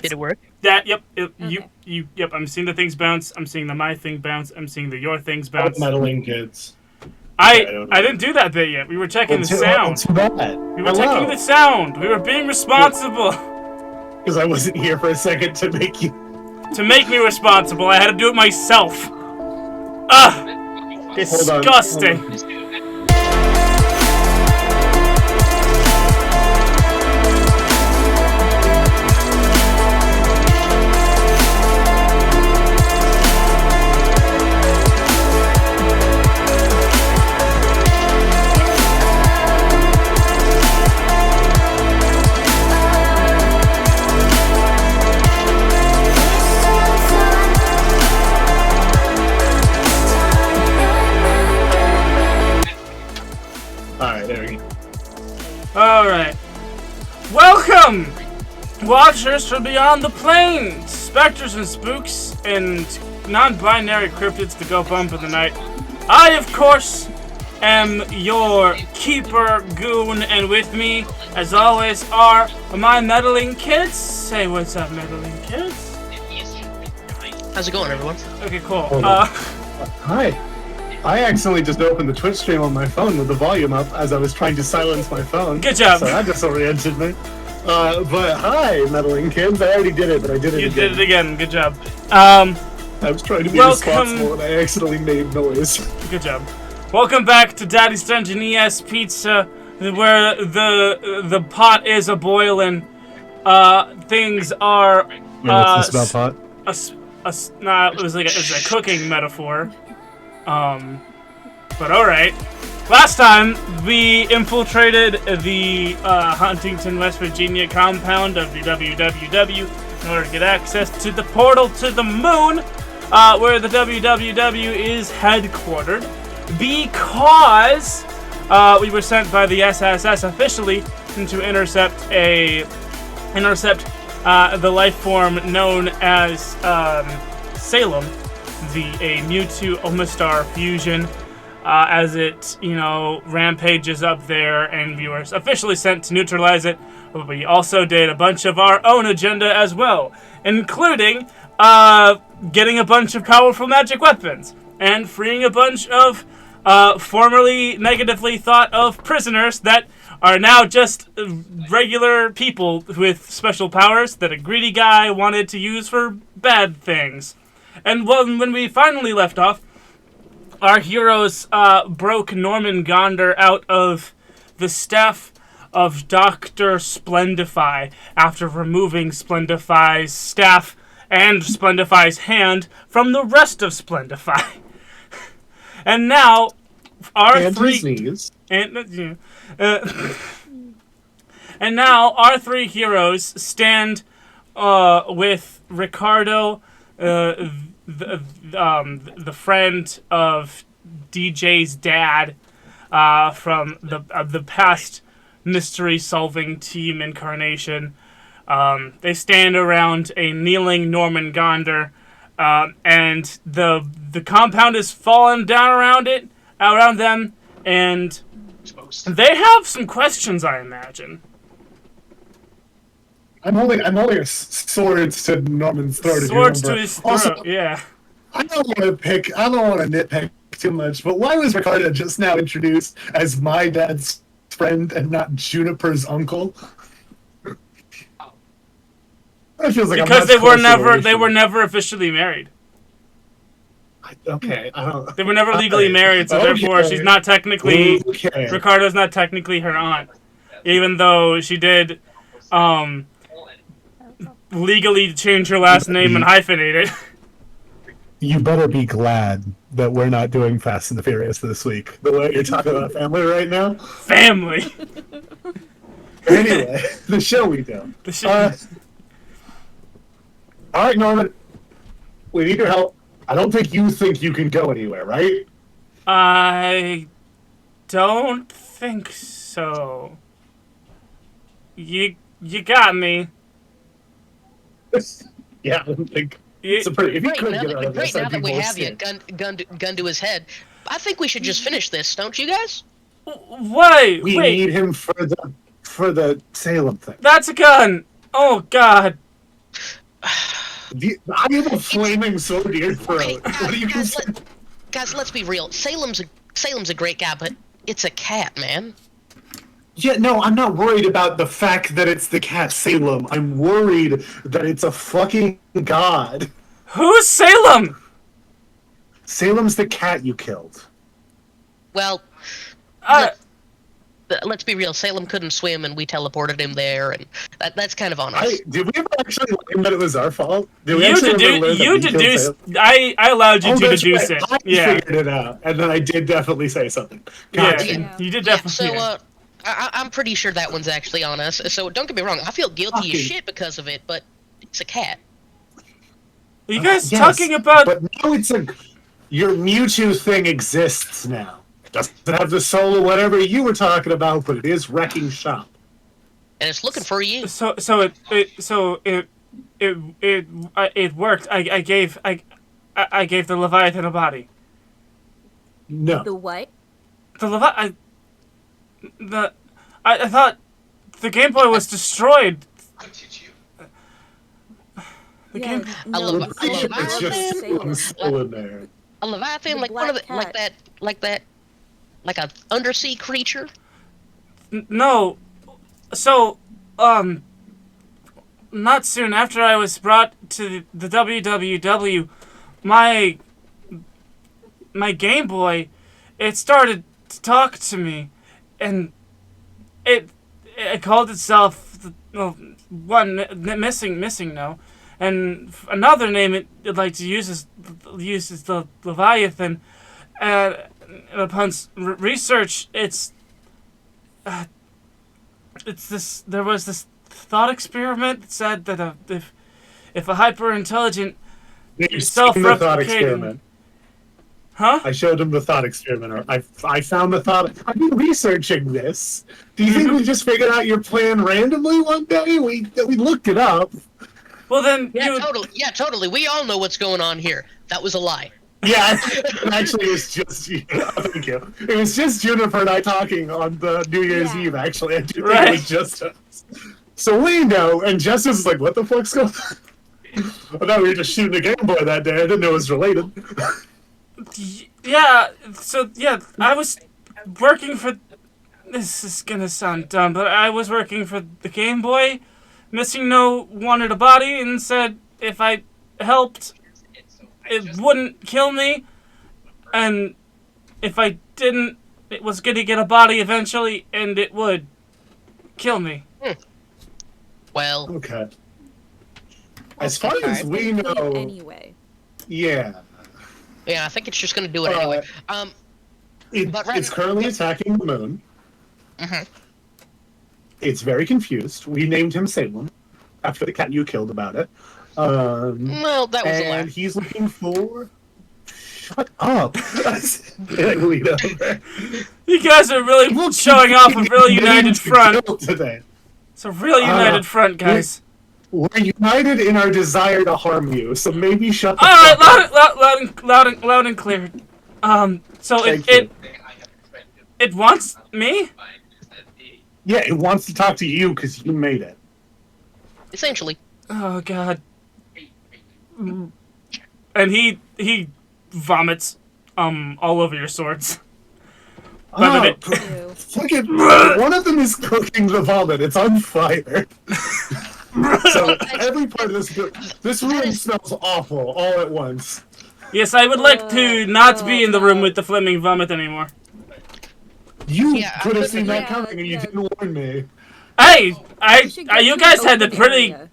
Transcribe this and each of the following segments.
Did it work? Yep. Okay. Yep. I'm seeing the things bounce. I'm seeing the my thing bounce. I'm seeing the your things bounce. Meddling kids. I didn't do that bit yet. We were checking the sound. Too bad. We were checking the sound. We were being responsible. Because I wasn't here for a second to make you. To make me responsible, I had to do it myself. Ugh! Disgusting. Hold on. Alright. Welcome, watchers from beyond the plains, specters and spooks, and non-binary cryptids to go bump in the night. I, of course, am your keeper goon, and with me, as always, are my meddling kids. Say what's up, meddling kids. How's it going, everyone? Okay, cool. Hi. I accidentally just opened the Twitch stream on my phone with the volume up as I was trying to silence my phone. Good job. So that disoriented me. But hi, meddling kids. I already did it, but I did it again. You did it again. Good job. I was trying to be responsible and I accidentally made noise. Good job. Welcome back to Daddy's Dungeon ES Pizza, where the pot is a boiling. Things are. What's this about pot? It was a cooking metaphor. But alright. Last time, we infiltrated the Huntington, West Virginia compound of the WWW in order to get access to the portal to the moon, where the WWW is headquartered, because we were sent by the SSS officially to intercept the life form known as Salem, a Mewtwo Omastar fusion, as it, rampages up there, and we were officially sent to neutralize it. But we also did a bunch of our own agenda as well, including getting a bunch of powerful magic weapons and freeing a bunch of formerly negatively thought of prisoners that are now just regular people with special powers that a greedy guy wanted to use for bad things. And when we finally left off, our heroes broke Norman Gonder out of the staff of Dr. Splendify after removing Splendify's staff and Splendify's hand from the rest of Splendify. And now, and now our three heroes stand with Ricardo, the friend of DJ's dad, from the past mystery-solving team incarnation. They stand around a kneeling Norman Gonder, and the compound is falling down around them, and they have some questions, I imagine. I'm holding swords to Norman's throat. Swords to his throat, also, yeah. I don't want to nitpick too much, but why was Ricardo just now introduced as my dad's friend and not Juniper's uncle? That feels like because they were never officially married. They were never legally married, so therefore she's not technically Ricardo's not technically her aunt, even though she did legally change her last name and hyphenate it. You better be glad that we're not doing Fast and the Furious this week. The way you're talking about family right now. Family. Anyway, the show we do. All right, Norman. We need your help. I don't think you can go anywhere, right? I don't think so. You got me. Yeah, I don't think. If you could get out of this, now that we have you, gun to his head, I think we should just finish this, don't you guys? Wait. We need him for the Salem thing. That's a gun. Oh God. I have a flaming sword to your throat. Okay, What are you gonna say? guys, let's be real. Salem's a great guy, but it's a cat, man. Yeah, no, I'm not worried about the fact that it's the cat Salem. I'm worried that it's a fucking god. Who's Salem? Salem's the cat you killed. Well, let's be real. Salem couldn't swim, and we teleported him there, and that's kind of on us. Did we ever actually learn that it was our fault? Did we You actually ever learn that you we killed deduced. Salem? I allowed you to That's deduce right. it. I Yeah. figured it out, and then I did definitely say something. Yeah, Gotcha. you did Yeah, definitely. so, I'm pretty sure that one's actually on us. So don't get me wrong. I feel guilty as Fucking- shit because of it, but it's a cat. Are you guys Yes, talking about? But now your Mewtwo thing exists now. Doesn't have the soul or whatever you were talking about, but it is wrecking shop. And it's looking for you. So it worked. I gave the Leviathan a body. No. The what? I thought the Game Boy was destroyed. The Yeah, Game. no, I'm Pretty sure it's just Salem. still in there. A Leviathan, The like one of the, black cat. like a undersea creature. No. So, not soon after I was brought to the WWW, my Game Boy, it started to talk to me, and it called itself missing no, and another name it liked to use is the Leviathan. Upon research, it's this. There was this thought experiment that said that if a hyper intelligent You've seen the thought self-replicating, experiment. huh? I showed him the thought experiment. Or I found the thought. I've been researching this. Do you think we just figured out your plan randomly one day? We looked it up. Well then, Yeah, you totally. Yeah, totally. We all know what's going on here. That was a lie. Yeah, actually, it was just thank you. It was just Juniper and I talking on the New Year's Yeah. Eve. Actually, I do think Right. it was just us. So we know, and Justice is like, "What the fuck's going on?" I thought we were just shooting a Game Boy that day. I didn't know it was related. yeah. So yeah, I was working for. This is gonna sound dumb, but I was working for the Game Boy. Missing No wanted a body and said if I helped, it wouldn't kill me, and if I didn't, it was gonna get a body eventually, and it would kill me. Well, Okay. As far as we know, Anyway. yeah, yeah, I think it's just gonna do it anyway. But right it's now- currently attacking the moon. Mhm. It's very confused. We named him Salem after the cat you killed about it. Well, that was a lie. And he's looking for. Shut up! Lead over. You guys are really We'll showing keep off a getting real united named front. killed today. It's a real united front, guys. We're united in our desire to harm you, so maybe shut the All right, fuck up. loud and clear. So Thank it wants me. Yeah, it wants to talk to you because you made it. Essentially. Oh God. And he vomits all over your swords. Oh, Ew. fucking, one of them is cooking the vomit. It's on fire. So every part of this room smells awful all at once. Yes, I would like to not be in the room with the flaming vomit anymore. You Yeah, could have I seen that yeah, coming, and you yeah. didn't warn me. Hey, should get you to guys the had it open pretty. area.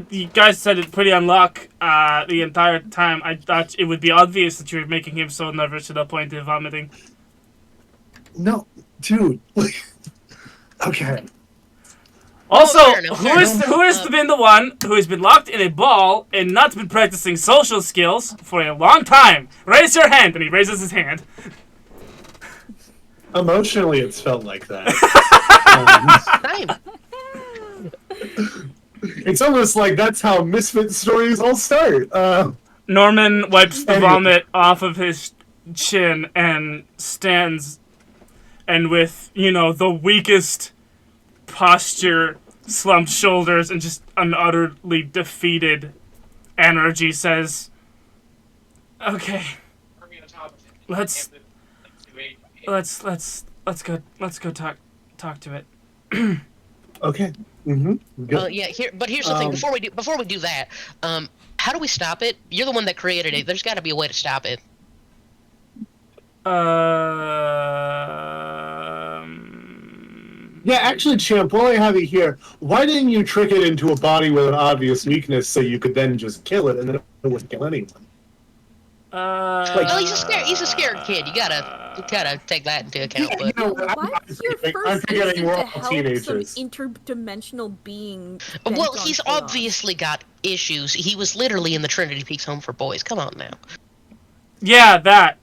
You guys had it pretty on lock the entire time. I thought it would be obvious that you were making him so nervous to the point of vomiting. No, dude. Okay. Also, fair enough, fair who has been the one who has been locked in a ball and not been practicing social skills for a long time? Raise your hand, and he raises his hand. Emotionally, it's felt like that. Same. It's almost like that's how Misfit stories all start. Norman wipes the Anyway. vomit off of his chin and stands, and with, the weakest posture, slumped shoulders, and just an utterly defeated energy says, "Okay, let's go talk to it." Okay. Mm-hmm. Good. Yeah. Here's the thing. Before we do that, how do we stop it? You're the one that created it. There's got to be a way to stop it. Yeah, actually, Champ, while I have you here, why didn't you trick it into a body with an obvious weakness so you could then just kill it and then it wouldn't kill anyone? Well, he's a scared kid. You gotta take that into account. Yeah, But you know, Why was your I'm first forgetting instinct we're to all help some teenagers. interdimensional being? well, bent on he's chaos? obviously got issues. He was literally in the Trinity Peaks Home for Boys. Come on now. Yeah, that.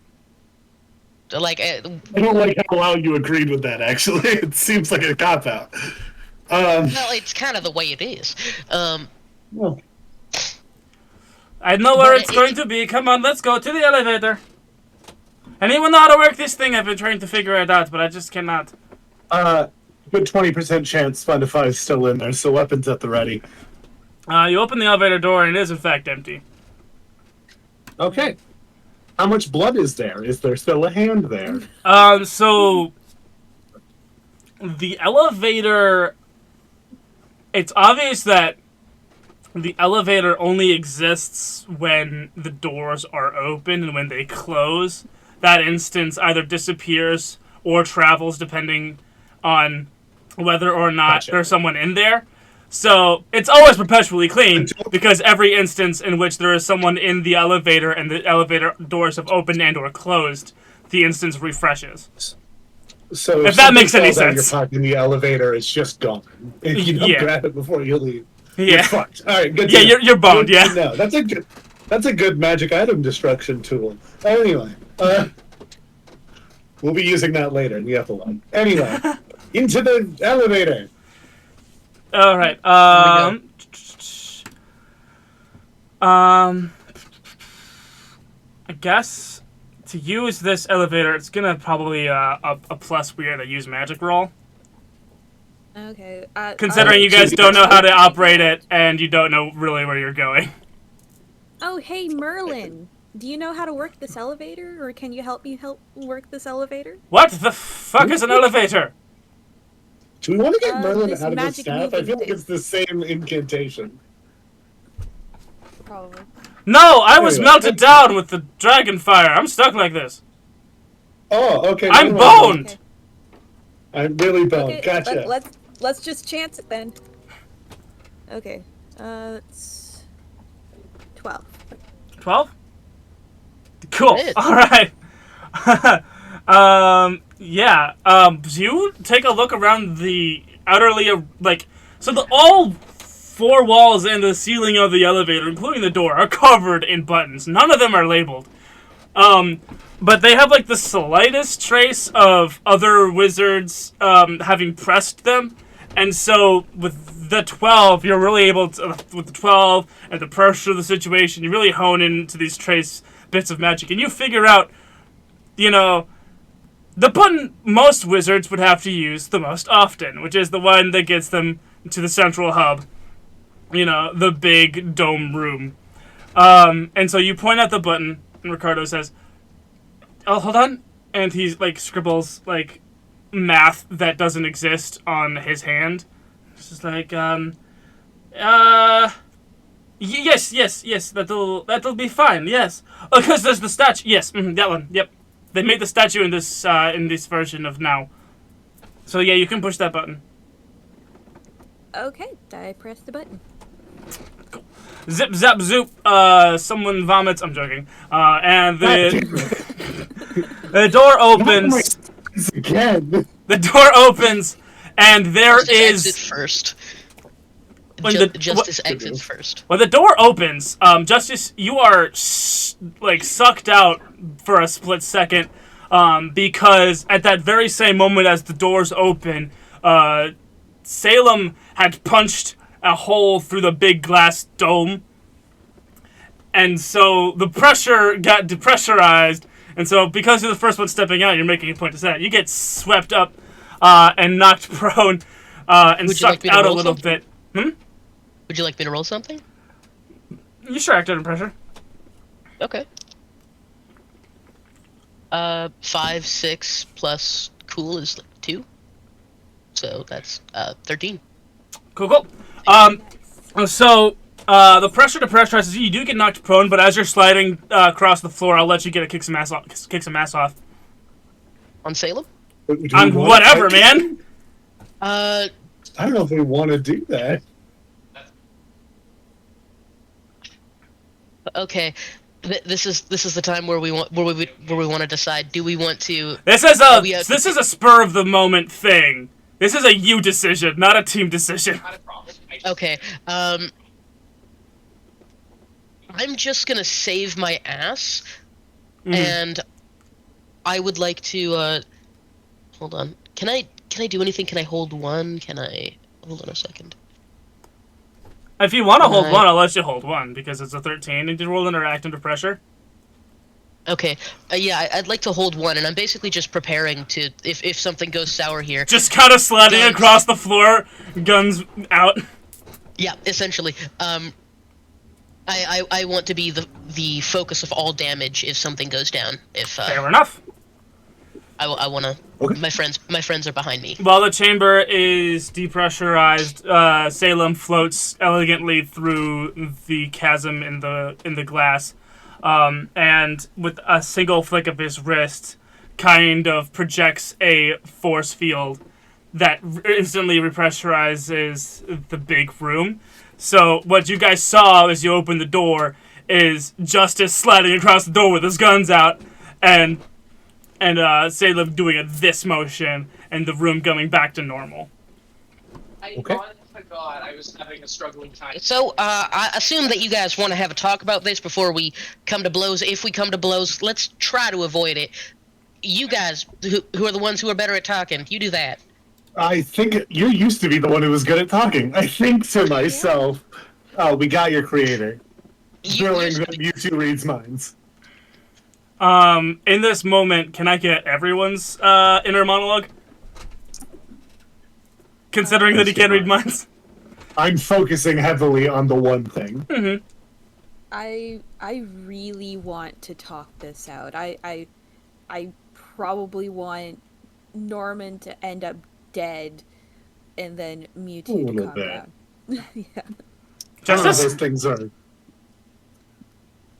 Like, I don't like how well you agreed with that, actually. It seems like a cop-out. well, it's kind of the way it is. Well, I know where But it's going to be. Come on, let's go to the elevator. Anyone know how to work this thing? I've been trying to figure it out, but I just cannot. good 20% chance Fun to Five is still in there, so weapons at the ready. You open the elevator door, and it is in fact empty. Okay. How much blood is there? Is there still a hand there? So the elevator. It's obvious that the elevator only exists when the doors are open, and when they close, that instance either disappears or travels depending on whether or not Gotcha. there's someone in there. So it's always perpetually clean because every instance in which there is someone in the elevator and the elevator doors have opened and or closed, the instance refreshes. So If that makes any something falls out of your sense. pocket in the elevator, it's just gone. If you don't Yeah. grab it before you leave, Yeah. you're fucked. All right, good. Yeah, to know. you're boned, Good yeah. to know. That's a good magic item destruction tool. Anyway, we'll be using that later in the epilogue. Anyway, into the elevator. All right. I guess to use this elevator, it's gonna probably a plus weird to use magic roll. Okay. Considering you guys don't know how to operate it and you don't know really where you're going. Oh, hey, Merlin. Do you know how to work this elevator, or can you help me work this elevator? What the fuck is an elevator? Do we want to get Merlin this out of his magic staff? I moving feel like thing. it's the same incantation. Probably. No, I was Anyway. melted down with the dragon fire. I'm stuck like this. Oh, okay. I'm never mind. boned. Okay. I'm really boned. Okay, Gotcha. let's just chance it then. Okay. It's 12. 12? Cool. It is. All right. Yeah. You take a look around the utterly so all four walls and the ceiling of the elevator, including the door, are covered in buttons. None of them are labeled. But they have the slightest trace of other wizards having pressed them. And so with the 12, you're really able to, with the 12 and the pressure of the situation, you really hone into these trace bits of magic. And you figure out, the button most wizards would have to use the most often, which is the one that gets them to the central hub. The big dome room. And so you point out the button, and Ricardo says, "Oh, hold on." And he's scribbles math that doesn't exist on his hand. It's just yes, that'll be fine. Yes, because there's the statue. Yes, that one. Yep, they made the statue in this version of now. So yeah, you can push that button. Okay, I press the button. Zip, zap, zoop. Someone vomits. I'm joking. And the door opens. Again. The door opens, and there Justice is. exit first. When Justice exits first. When the door opens, Justice, you are sucked out for a split second, because at that very same moment as the doors open, Salem had punched a hole through the big glass dome, and so the pressure got depressurized, and so because you're the first one stepping out, you're making a point to say that. You get swept up and knocked prone and Would you like sucked me to out a roll little something? bit. Would you like me to roll something? You sure act under pressure. Okay. 5, 6 plus cool is 2. So that's 13. Cool. So the pressure depressurizes you. You do get knocked prone, but as you're sliding across the floor, I'll let you get a kick some ass off. On Salem? On whatever, man. I don't know if we want to do that. Okay. This is the time where we want to decide. Do we want to? This is a spur of the moment thing. This is a you decision, not a team decision. Okay. I'm just gonna save my ass, and I would like to. Hold on. Can I do anything? Can I hold one? Can I hold on a second? If you want to hold one, I'll let you hold one because it's a 13. And you roll and act under pressure. Okay. Yeah, I'd like to hold one, and I'm basically just preparing to if something goes sour here. Just kind of sliding across the floor, guns out. Yeah, essentially. I want to be the focus of all damage if something goes down. Fair enough. I want to. Okay. My friends are behind me. While the chamber is depressurized, Salem floats elegantly through the chasm in the glass, and with a single flick of his wrist, kind of projects a force field that instantly repressurizes the big room. So what you guys saw as you opened the door is Justice sliding across the door with his guns out, and Salem doing this motion, and the room going back to normal. Okay. God, I was having a struggling time. So, I assume that you guys want to have a talk about this before we come to blows. If we come to blows, let's try to avoid it. You guys, who are the ones who are better at talking, you do that. I think you used to be the one who was good at talking. I think to myself, oh, we got your creator. Knowing that Mewtwo reads minds. In this moment, can I get everyone's inner monologue? Considering that he can't read minds. I'm focusing heavily on the one thing. Mm-hmm. I really want to talk this out. I probably want Norman to end up dead, and then Mewtwo to calm down. Yeah. Justice? Those things are.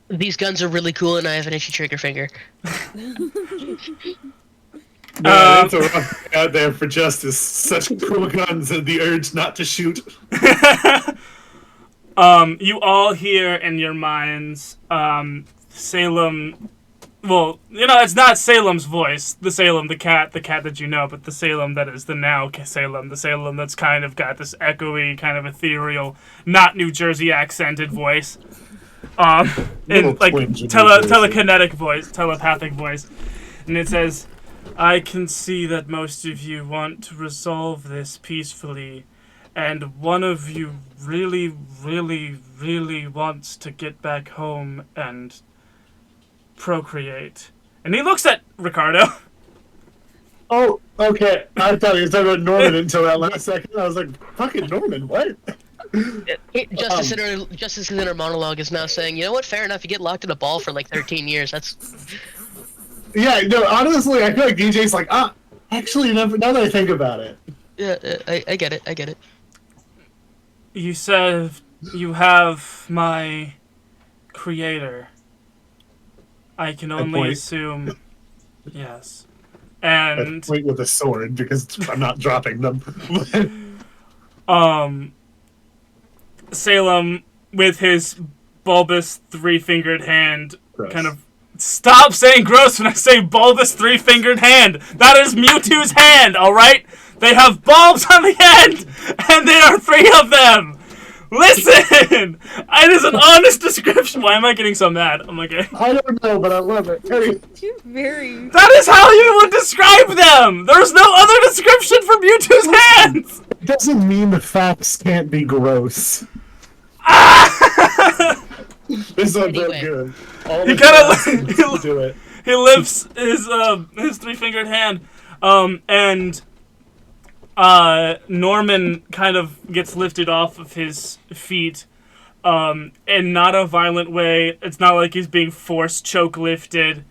These guns are really cool, and I have an itchy trigger finger. Yeah, it's a rough day out there for Justice. Such cool guns and the urge not to shoot. You all hear in your minds, Salem. Well, it's not Salem's voice. The Salem, the cat that you know, but the Salem that is the now Salem. The Salem that's kind of got this echoey, kind of ethereal, not New Jersey accented voice. And like telekinetic voice, telepathic voice. And it says, I can see that most of you want to resolve this peacefully, and one of you really, really, really wants to get back home and procreate. And he looks at Ricardo. Oh, okay. I thought he was talking about Norman until that last second. I was like, fucking Norman, what? Justice's inner monologue is now saying, you know what, fair enough, you get locked in a ball for like 13 years, that's... Yeah, no, honestly, I feel like DJ's like, actually, now that I think about it. Yeah, I get it. You said you have my creator. I can only assume... Yes. And... I point with a sword, because I'm not dropping them. Salem, with his bulbous three-fingered hand, Gross. kind of... Stop saying gross when I say bulbous three-fingered hand! That is Mewtwo's hand, alright? They have bulbs on the end, and there are 3 of them! Listen! It is an honest description. Why am I getting so mad? I'm like, I don't know, but I love it. Hey. You're very... That is how you would describe them! There's no other description for Mewtwo's hands! It doesn't mean the facts can't be gross. This one's Anyway. good. He kind of do it. He lifts his three-fingered hand, and Norman kind of gets lifted off of his feet, in not a violent way. It's not like he's being forced choke lifted.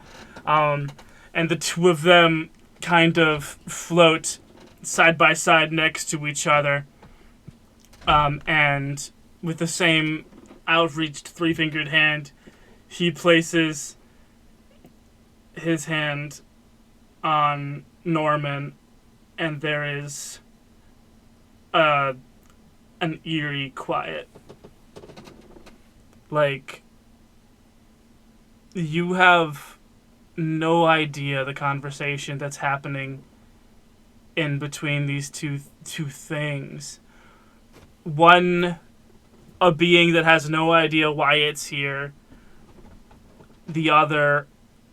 And the two of them kind of float side by side next to each other. And with the same outreached three-fingered hand, he places his hand on Norman, and there is an eerie quiet. Like, you have no idea the conversation that's happening in between these two things. One, a being that has no idea why it's here. The other,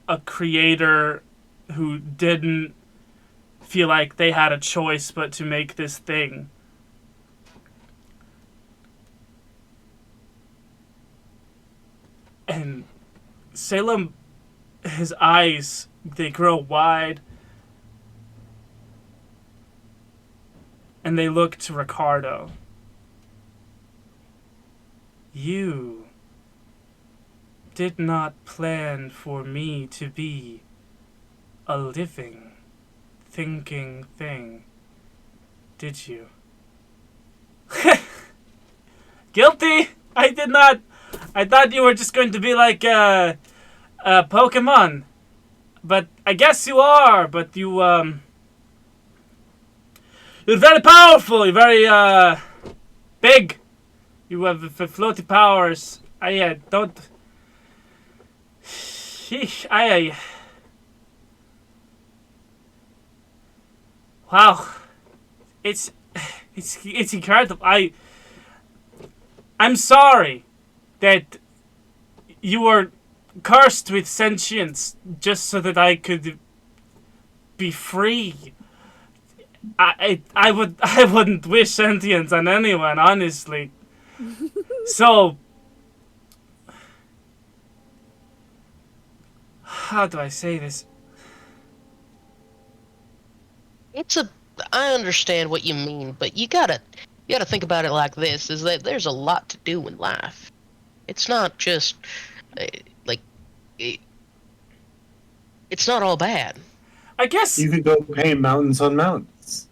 a creator who didn't feel like they had a choice but to make this thing. And Salem, his eyes, they grow wide. And they look to Ricardo. You did not plan for me to be a living, thinking thing, did you? Guilty! I did not. I thought you were just going to be like a Pokemon. But I guess you are, but you're very powerful, you're very, big. You have floaty powers. I don't... Sheesh, Wow. It's incredible. I'm sorry that you were cursed with sentience just so that I could be free. I wouldn't wish sentience on anyone, honestly. So, how do I say this? I understand what you mean, but you gotta think about it like this: is that there's a lot to do in life. It's not just it's not all bad. I guess You could go paint mountains on mountains.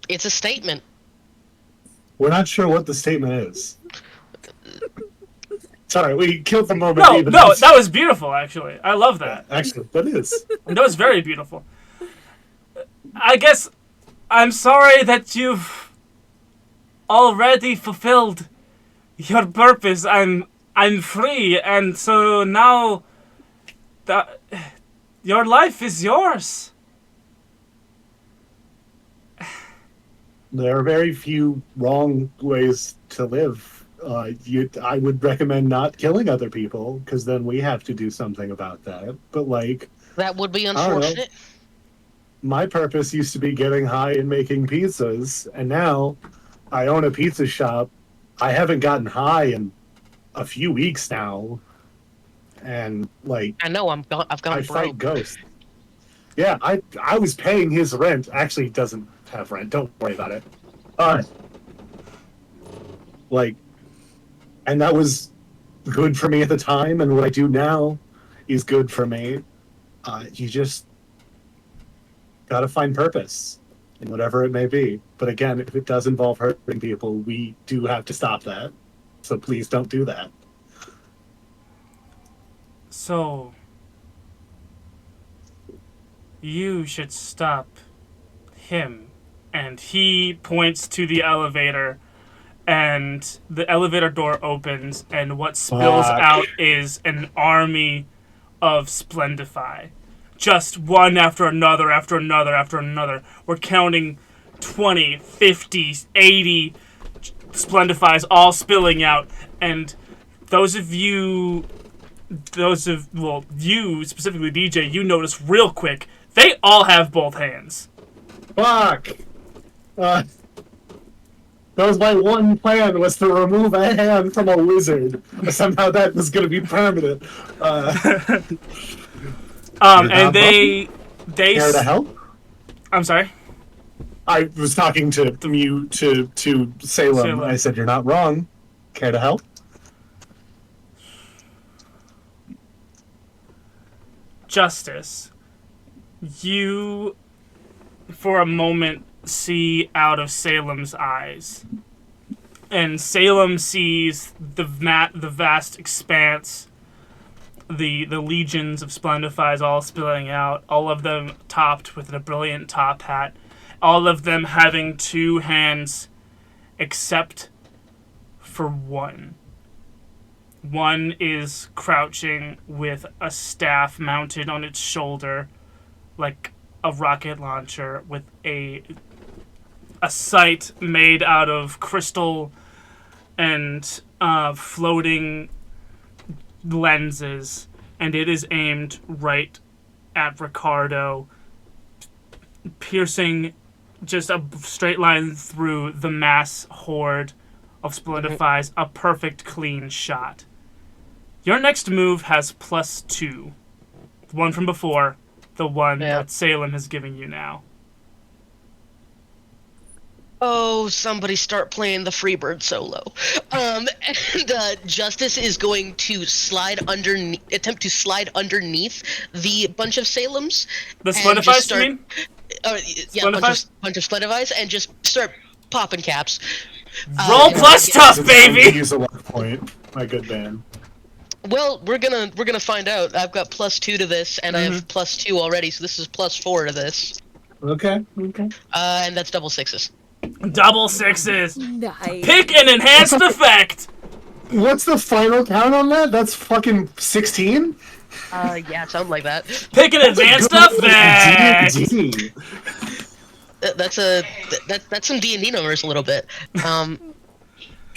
It's a statement. We're not sure what the statement is. Sorry, we killed the moment. No, that was beautiful, actually. I love that. Yeah, actually, that is. That was very beautiful. I guess I'm sorry that you've already fulfilled your purpose. I'm free, and so now your life is yours. There are very few wrong ways to live. I would recommend not killing other people, because then we have to do something about that. But, That would be don't know. unfortunate. My purpose used to be getting high and making pizzas, and now I own a pizza shop. I haven't gotten high in a few weeks now, and, I know I've gone I broke. fight ghosts. Yeah, I was paying his rent. Actually, he doesn't have rent. Don't worry about it. And that was good for me at the time, and what I do now is good for me. You just gotta find purpose in whatever it may be. But again, if it does involve hurting people, we do have to stop that. So please don't do that. So, you should stop him. And he points to the elevator, and the elevator door opens, and what spills out is an army of Splendify. Just one after another, after another, after another. We're counting 20, 50, 80 Splendifies all spilling out, and you specifically, DJ, you notice real quick, they all have both hands. Fuck! That was my one plan, was to remove a hand from a wizard. Somehow that was going to be permanent. And they care to help? I'm sorry? I was talking to Salem. I said, you're not wrong. Care to help? Justice, you, for a moment, see out of Salem's eyes. And Salem sees the vast expanse, the legions of Splendifies all spilling out, all of them topped with a brilliant top hat, all of them having two hands except for one. One is crouching with a staff mounted on its shoulder like a rocket launcher with a sight made out of crystal and floating lenses, and it is aimed right at Ricardo, piercing just a straight line through the mass horde of Splendifies, a perfect clean shot. Your next move has +2. The one from before, the one that Salem is giving you now. Oh, somebody start playing the Freebird solo. And Justice is going to attempt to slide underneath the bunch of Salems. The Splendifies, you mean? Yeah, a bunch of Splendifies, and just start popping caps. Roll plus tough, baby! Use a luck point, my good man. Well, we're gonna find out. I've got +2 to this, and I have +2 already, so this is +4 to this. Okay. And that's double sixes. Double sixes. Nice. Pick an enhanced effect. What's the final count on that? That's fucking 16? Yeah, something like that. Pick an advanced effect. D&D. That's some D&D numbers a little bit.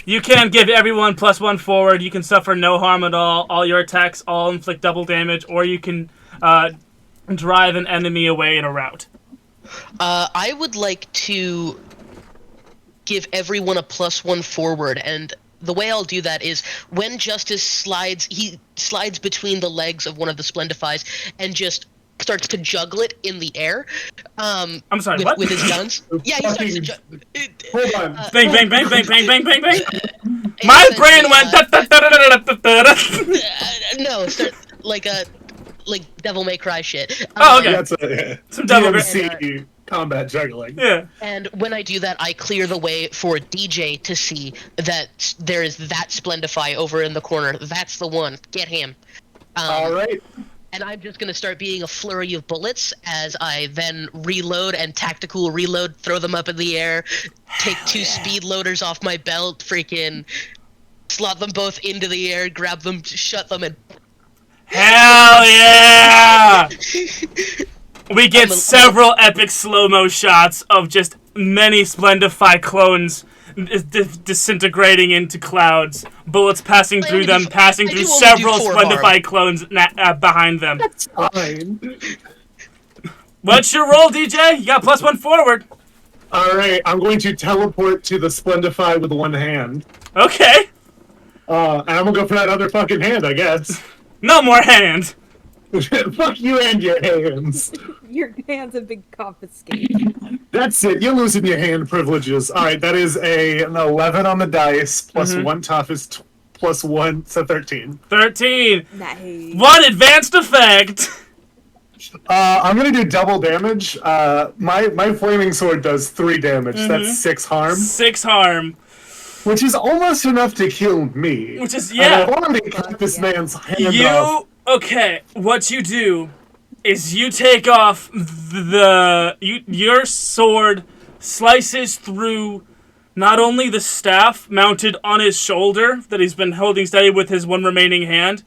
You can give everyone +1 forward. You can suffer no harm at all. All your attacks all inflict double damage, or you can drive an enemy away in a rout. I would like to give everyone a +1 forward, and the way I'll do that is when Justice slides between the legs of one of the Splendifies and just starts to juggle it in the air. I'm sorry, what? With his guns. Yeah, he starts to juggle. Hold on. Bang, bang, bang, bang, bang, bang, bang, bang. My brain went. No, start like Devil May Cry shit. Oh, okay. That's Some Devil May DMC combat juggling. Yeah. And when I do that, I clear the way for DJ to see that there is that Splendify over in the corner. That's the one. Get him. All right. And I'm just going to start being a flurry of bullets as I then reload and tactical reload, throw them up in the air, take two speed loaders off my belt, freaking slot them both into the air, grab them, shut them, and... Hell yeah! We get several epic slow-mo shots of just many Splendify clones disintegrating into clouds, bullets passing through them, passing through several Splendify clones behind them. That's fine. What's your roll, DJ? You got +1 forward. All right, I'm going to teleport to the Splendify with one hand. Okay. And I'm gonna go for that other fucking hand, I guess. No more hand. Fuck you and your hands. Your hands have been confiscated. That's it. You're losing your hand privileges. All right, that is an 11 on the dice, plus one tough is +1, so 13. 13. Nice. One advanced effect. I'm gonna do double damage. My flaming sword does 3 damage. That's 6 harm. 6 harm. Which is almost enough to kill me. Which is, And yeah. I've already cut this man's hand off. Okay, what you do is you take off your sword slices through not only the staff mounted on his shoulder that he's been holding steady with his one remaining hand,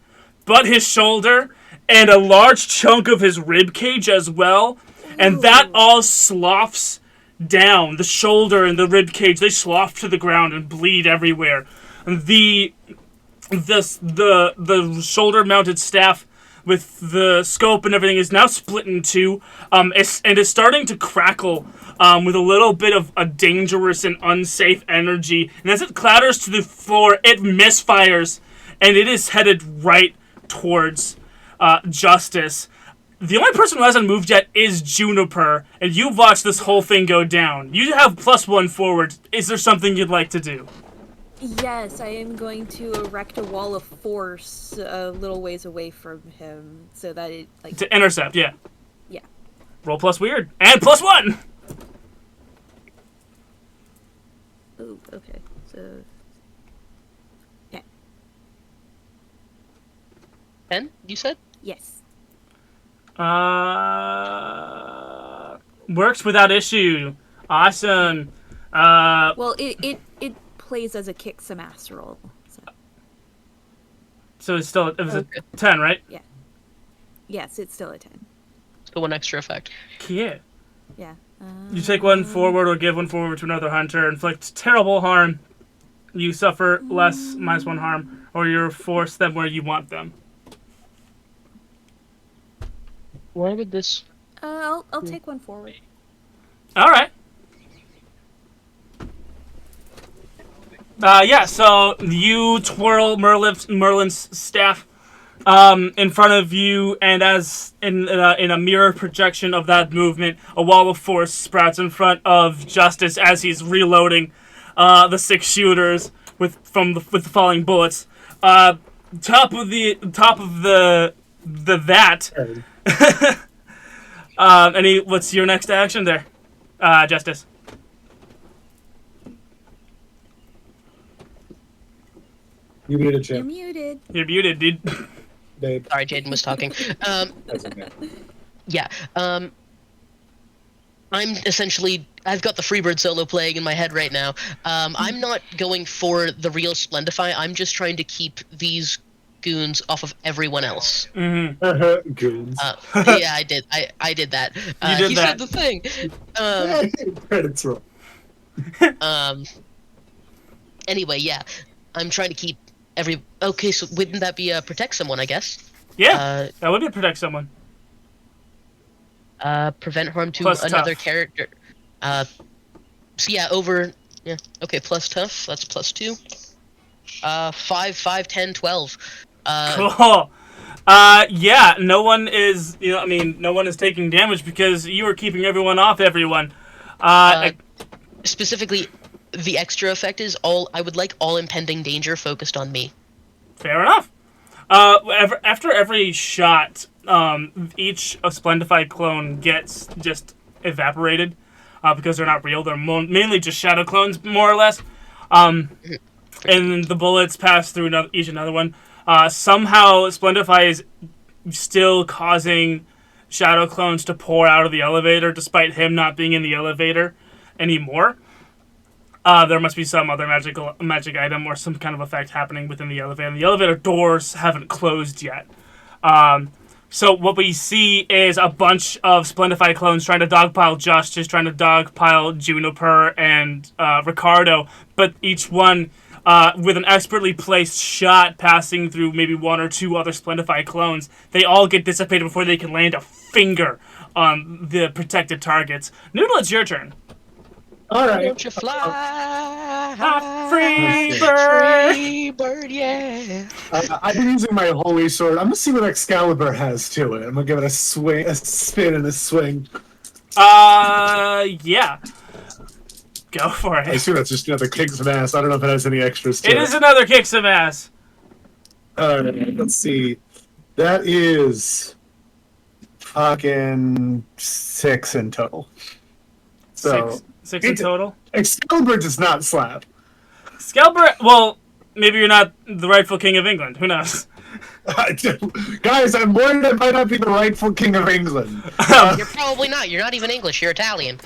but his shoulder and a large chunk of his rib cage as well. And that all sloughs down. The shoulder and the rib cage, they slough to the ground and bleed everywhere. The shoulder mounted staff with the scope and everything is now split in two, and is starting to crackle with a little bit of a dangerous and unsafe energy. And as it clatters to the floor, it misfires, and it is headed right towards Justice. The only person who hasn't moved yet is Juniper, and you've watched this whole thing go down. You have +1 forward. Is there something you'd like to do? Yes, I am going to erect a wall of force a little ways away from him so that it, like... To intercept, yeah. Yeah. Roll plus weird. And +1! Oh, okay. So... 10, you said? Yes. Works without issue. Awesome. Well, it plays as a kick some ass roll. So it was Okay. a 10, right? Yeah. Yes, it's still a 10. So one extra effect. Yeah. Yeah. You take one forward or give one forward to another hunter, inflict terrible harm. You suffer less -1 harm, or you force them where you want them. Why would this... I'll take one forward. All right. Yeah, so you twirl Merlin's staff in front of you, and as in a mirror projection of that movement, a wall of force sprouts in front of Justice as he's reloading the 6 shooters with the falling bullets. Top of the that. What's your next action there, Justice? You muted, You're Jim. muted. You're muted, dude. Babe. Sorry, Jaden was talking. That's okay. Yeah. I'm essentially... I've got the Freebird solo playing in my head right now. I'm not going for the real Splendify. I'm just trying to keep these goons off of evereveryone else. Mm-hmm. Goons. Yeah, I did. I did that. did He that. said the thing. Credits roll. Anyway, yeah. I'm trying to keep every... Okay, so wouldn't that be protect someone, I guess? Yeah, that would be protect someone. Prevent harm to Plus another tough. character. So yeah, over... Yeah, okay, plus tough. That's +2. 5, 10, 12. Cool. Yeah, no one is, no one is taking damage because you are keeping everyone off everyone. Specifically, the extra effect is I would like all impending danger focused on me. Fair enough. After every shot, each Splendified clone gets just evaporated because they're not real. They're mainly just shadow clones, more or less. And the bullets pass through each another one. Somehow, Splendify is still causing shadow clones to pour out of the elevator, despite him not being in the elevator anymore. There must be some other magic item or some kind of effect happening within the elevator. The elevator doors haven't closed yet. So what we see is a bunch of Splendify clones trying to dogpile Justice, trying to dogpile Juniper and Ricardo, but each one with an expertly placed shot passing through maybe 1 or 2 other Splendify clones. They all get dissipated before they can land a finger on the protected targets. Noodle, it's your turn. All right. Don't you fly high, Free bird! free bird, yeah. I've been using my holy sword. I'm gonna see what Excalibur has to it. I'm gonna give it a spin, and a swing. Yeah. Go for I it. assume that's just another kick some ass. I don't know if it has any extras to it. It is another kick some ass. Alright, let's see. That is fucking 6 in total. So Six in total. Excalibur does not slap. Excalibur, well, maybe you're not the rightful king of England. Who knows? Guys, I'm worried I might not be the rightful king of England. You're probably not. You're not even English. You're Italian.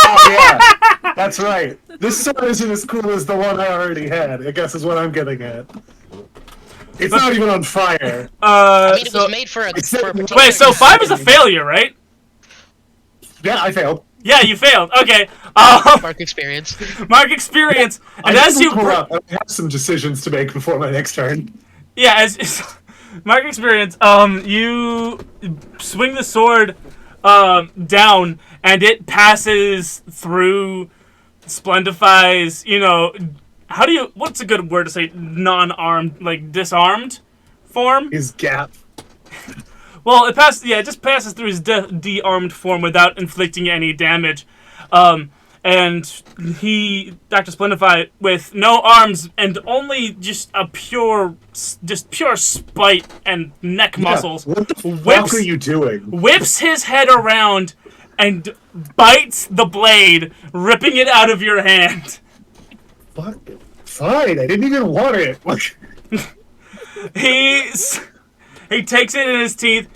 Oh yeah, that's right. This sword isn't as cool as the one I already had, I guess is what I'm getting at. It's not even on fire. I mean, it was made for a particular... Wait, so 5 is a failure, right? Yeah, I failed. Yeah, you failed. Okay. Mark experience. Mark experience. And I as you... I have some decisions to make before my next turn. Yeah, as Mark experience, you swing the sword down, and it passes through Splendify's, what's a good word to say, non-armed, like disarmed form? His gap. Well, it just passes through his de-armed form without inflicting any damage. And and Dr. Splendify, with no arms and only just pure spite and neck muscles, What the fuck are you doing? whips his head around and bites the blade, ripping it out of your hand. Fuck. Fine, I didn't even want it. Like, he takes it in his teeth,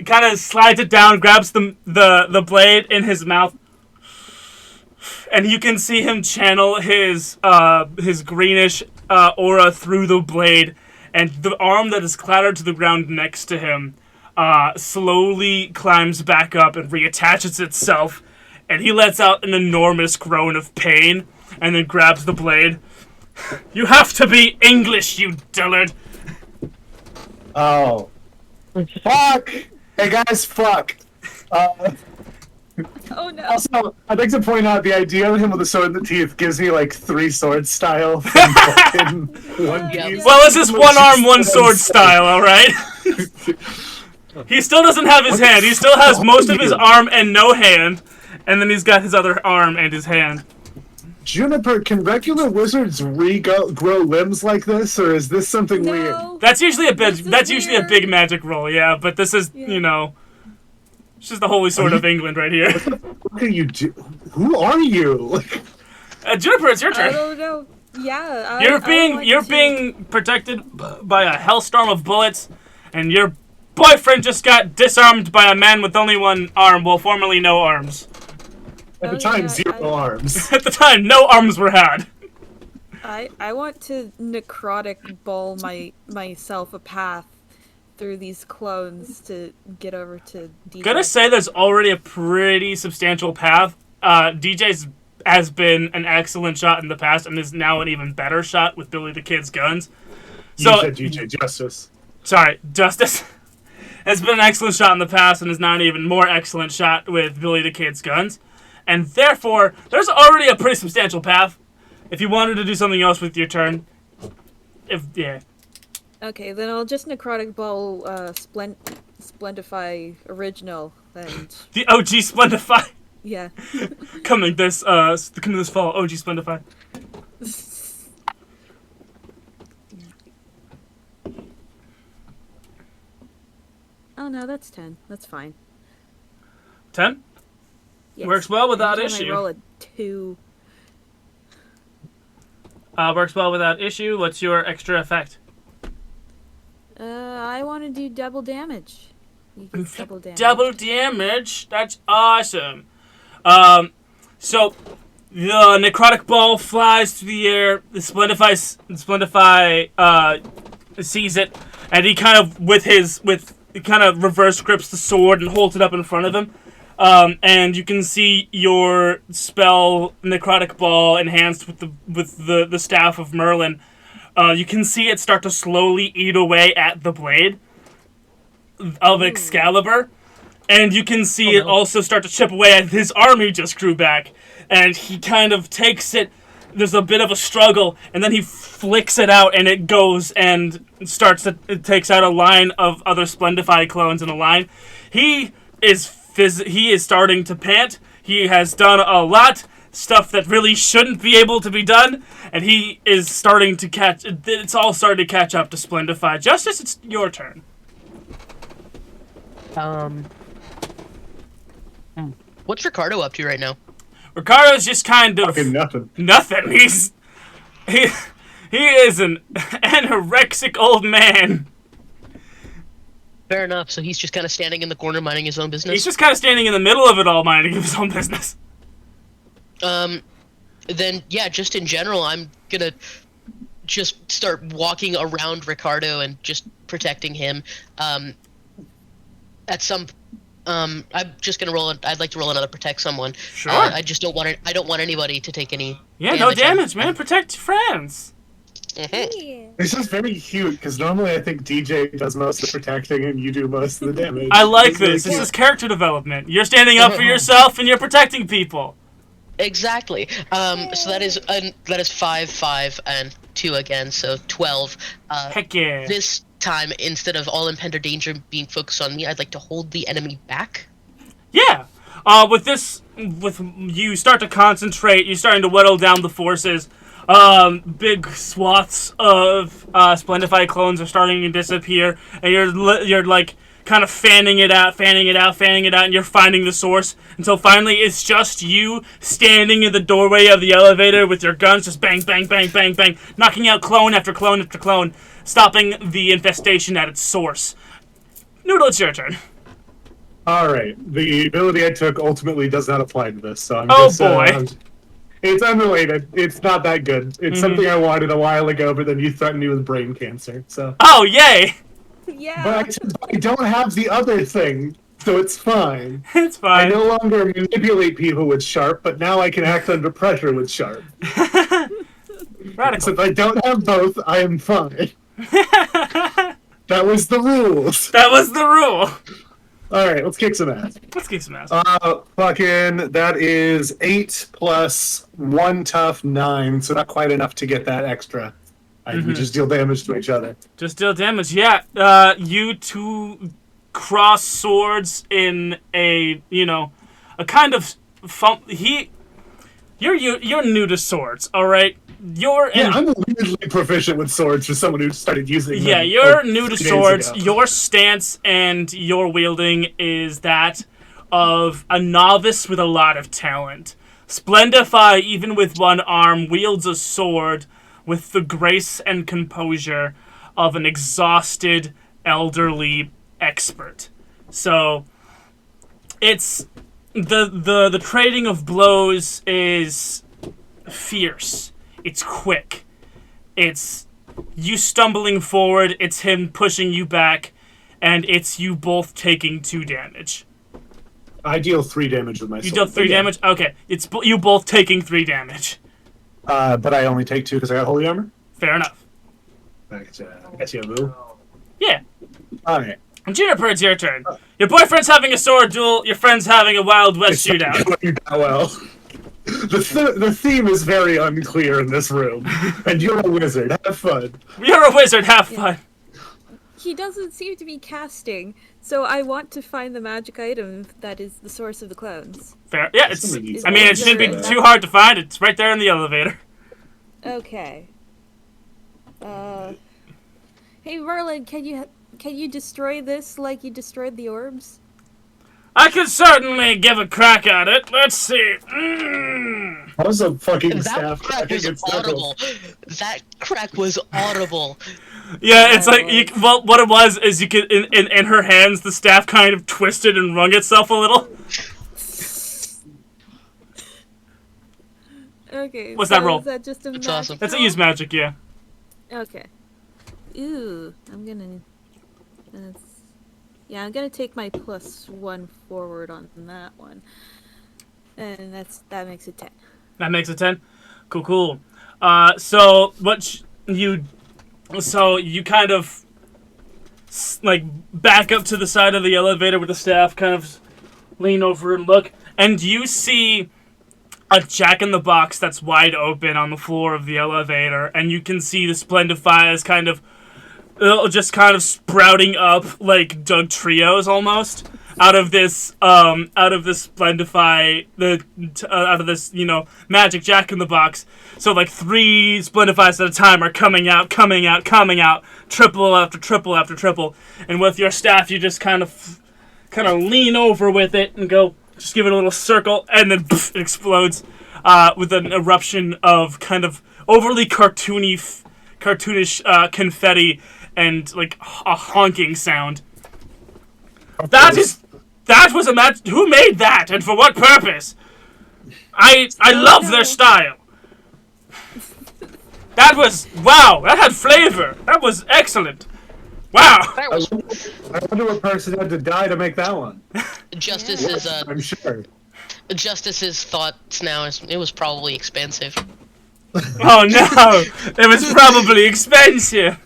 kind of slides it down, grabs the blade in his mouth, and you can see him channel his greenish aura through the blade, and the arm that is clattered to the ground next to him slowly climbs back up and reattaches itself, and he lets out an enormous groan of pain, and then grabs the blade. You have to be English, you dullard! oh. Fuck! Hey guys, fuck. Oh no. Also, I'd like to point out the idea of him with a sword in the teeth gives me like 3 sword style from fucking One Yeah. Piece. Well, this is one arm, one sword style, alright? He still doesn't have his hand. He still has most of his arm and no hand, and then he's got his other arm and his hand. Juniper, can regular wizards regrow limbs like this, or is this something weird? No. That's usually a big. This is That's usually a weird. big magic roll, yeah. But this is, Yeah. it's just the holy sword of England right here. What can you do? Who are you? Juniper, it's your I turn. don't know. Yeah. You're being protected by a hellstorm of bullets, and your boyfriend just got disarmed by a man with only one arm, well, formerly no arms. At the Oh, time, yeah, 0 arms. At the time, no arms were had. I want to necrotic ball myself a path through these clones to get over to DJ. Gonna say there's already a pretty substantial path. DJ's has been an excellent shot in the past and is now an even better shot with Billy the Kid's guns. So, You said DJ Justice. sorry, Justice has been an excellent shot in the past and is now an even more excellent shot with Billy the Kid's guns. And therefore, there's already a pretty substantial path. If you wanted to do something else with your turn, yeah. Okay, then I'll just necrotic ball Splendify original and The OG Splendify yeah. coming this fall. OG Splendify. Oh no, that's 10. That's fine. 10? Yes. Works well without Anytime issue. I roll a 2. Works well without issue. What's your extra effect? I want to do double damage. You get double damage. Double damage. That's awesome. So the necrotic ball flies through the air. The Splendify sees it, and he kind of reverse grips the sword and holds it up in front of him. And you can see your spell necrotic ball enhanced with the staff of Merlin. You can see it start to slowly eat away at the blade of Excalibur, and you can see it also start to chip away at his arm he just grew back. And he kind of takes it. There's a bit of a struggle, and then he flicks it out, and it goes and it takes out a line of other Splendify clones in a line. He is starting to pant. He has done a lot, stuff that really shouldn't be able to be done, and he is starting to it's all starting to catch up to Splendify. Justice, it's your turn. What's Ricardo up to right now? Ricardo's just kind of Fucking nothing. nothing. He is an anorexic old man. Fair enough. So he's just kind of standing in the corner, minding his own business. He's just kind of standing in the middle of it all, minding his own business. Then yeah, just in general, I'm gonna just start walking around Ricardo and just protecting him. I'm just gonna roll. I'd like to roll another protect someone. Sure. I just don't want it. I don't want anybody to take any. Yeah, no damage, man. Protect your friends. Mhm. This is very cute, because normally I think DJ does most of the protecting and you do most of the damage. I like It's really this. This cute. is character development. You're standing up for yourself and you're protecting people. Exactly. So that is 5, 5, and 2 again. So 12. Heck yeah. This time, instead of all impending danger being focused on me, I'd like to hold the enemy back. Yeah. With this with you start to concentrate, you're starting to whittle down the forces. Big swaths of Splendify clones are starting to disappear, and you're like kind of fanning it out, and you're finding the source until finally it's just you standing in the doorway of the elevator with your guns just bang, bang, bang, bang, bang, knocking out clone after clone after clone, stopping the infestation at its source. Noodle, it's your turn. All right. The ability I took ultimately does not apply to this, so I'm Oh, just... boy. It's unrelated. It's not that good. It's something I wanted a while ago, but then you threatened me with brain cancer, so... Oh, yay! Yeah. But I don't have the other thing, so it's fine. It's I fine. no longer manipulate people with Sharp, but now I can act under pressure with Sharp. Radical. Since I don't have both, I am fine. That was the rules. That was the rule. Alright, let's kick some ass. Let's kick some ass. Fucking, that is 8 plus 1 tough, 9, so not quite enough to get that extra. We just deal damage to each other. Just deal damage, yeah. You two cross swords in a, a kind of you're new to swords, all right? I'm weirdly proficient with swords for someone who started using them. Yeah, you're new to 3 days swords. ago. Your stance and your wielding is that of a novice with a lot of talent. Splendify, even with one arm, wields a sword with the grace and composure of an exhausted, elderly expert. So, it's... The trading of blows is fierce. It's quick. It's you stumbling forward, it's him pushing you back, and it's you both taking 2 damage. I deal 3 damage with my You sword. deal 3 damage? Okay. It's you both taking 3 damage. But I only take 2 because I got holy armor? Fair enough. I guess you have Boo. Yeah. Alright. Juniper, it's your turn. Your boyfriend's having a sword duel, your friend's having a Wild West shootout. Going that well. The theme is very unclear in this room. And you're a wizard. Have fun. You're a wizard, have fun. He doesn't seem to be casting, so I want to find the magic item that is the source of the clones. Fair. Yeah, it shouldn't be too hard to find. It's right there in the elevator. Okay. Hey Merlin, can you destroy this like you destroyed the orbs? I could certainly give a crack at it. Let's see. That was a fucking That staff. crack was audible. That crack was audible. Yeah, it's like what it was is you could in her hands the staff kind of twisted and wrung itself a little. Okay. What's that roll? Is that just a magic awesome. That's a roll? use magic, yeah. Okay. Ooh, I'm gonna take my +1 forward on that one, and that makes it 10. That makes it 10. Cool. So you kind of like back up to the side of the elevator with the staff, kind of lean over and look, and you see a jack-in-the-box that's wide open on the floor of the elevator, and you can see the Splendify as kind of sprouting up like Doug Trios almost out of this Splendify out of this magic jack-in-the-box. So like 3 Splendifies at a time are coming out, triple after triple after triple, and with your staff you just kind of lean over with it and go. Just give it a little circle, and then poof, it explodes with an eruption of kind of overly cartoonish confetti and like a honking sound. That was a match. Who made that, and for what purpose? I love their style. That was wow. That had flavor. That was excellent. Wow. That was I wonder what person had to die to make that one. Justice's I'm sure. Justice's thoughts now is it was probably expensive. Oh no! It was probably expensive.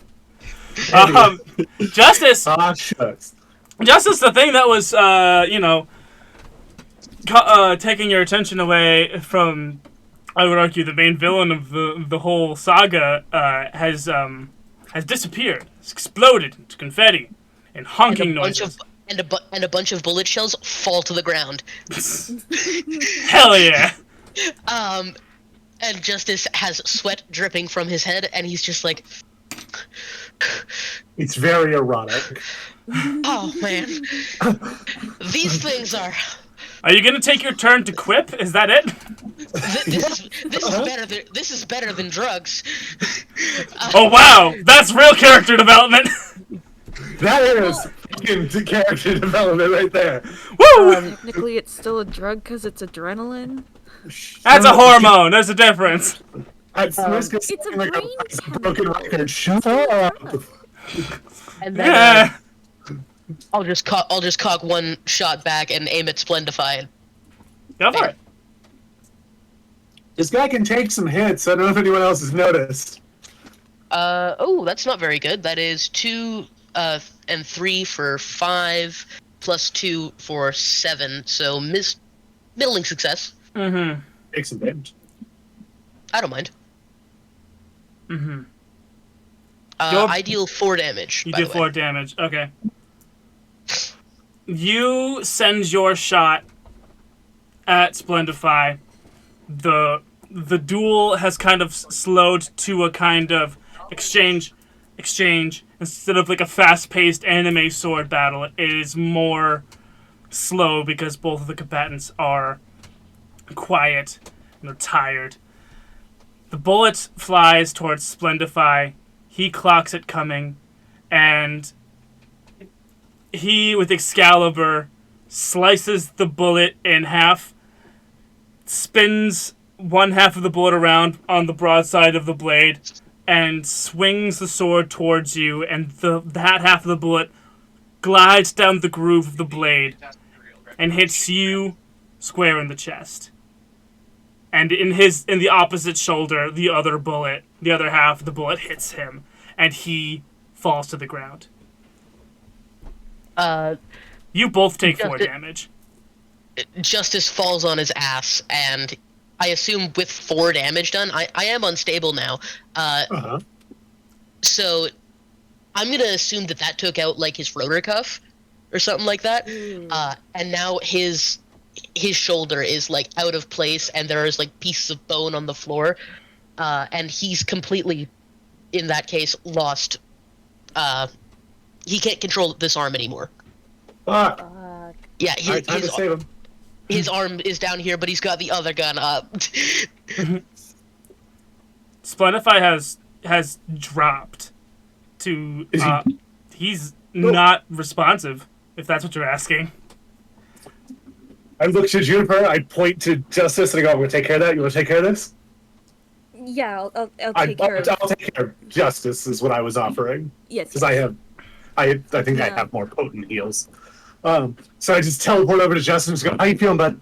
Justice. Shucks. Justice, the thing that was taking your attention away from, I would argue, the main villain of the whole saga has disappeared. It's exploded into confetti and honking noises. and a bunch of bullet shells fall to the ground. Hell yeah. And Justice has sweat dripping from his head, and he's just like, It's very erotic. "Oh man, these things are. Are you gonna take your turn to quip? Is that it? This is better than drugs." Oh wow, that's real character development. That is fucking character development right there. Woo! Technically, it's still a drug because it's adrenaline. That's a hormone. There's a difference. It's a brain broken chemical. record. Shut up. And then Yeah. I'll just cock one shot back and aim at Splendify. Go for it. This guy can take some hits. I don't know if anyone else has noticed. Oh, that's not very good. That is 2 and 3 for 5, plus 2 for 7. So middling success. Mm-hmm. Take some damage. I don't mind. Mm-hmm. I deal 4 damage. You by do the 4 way. damage. Okay. You send your shot at Splendify. The duel has kind of slowed to a kind of exchange. Instead of like a fast-paced anime sword battle, it is more slow because both of the combatants are quiet and they're tired. The bullet flies towards Splendify. He clocks it coming, and he, with Excalibur, slices the bullet in half, spins one half of the bullet around on the broadside of the blade, and swings the sword towards you, and that half of the bullet glides down the groove of the blade and hits you square in the chest. And in the opposite shoulder, the other half of the bullet hits him, and he falls to the ground. You both take 4 damage. Justice falls on his ass, and I assume with 4 damage done, I am unstable now. So I'm gonna assume that took out like his rotor cuff or something like that. And now his shoulder is like out of place, and there is like pieces of bone on the floor, and he's completely, in that case, lost. He can't control this arm anymore. Fuck. Yeah, Alright, time to save him. his arm is down here, but he's got the other gun up. Splendify has dropped to. He's not responsive, if that's what you're asking. I look to Juniper, I point to Justice, and I go, I'm going to take care of that. You want to take care of this? Yeah, I'll take care of it. I'll take care of Justice, is what I was offering. Yes. Because I think I have more potent heals. So I just teleport over to Justice and go, how you feeling, bud?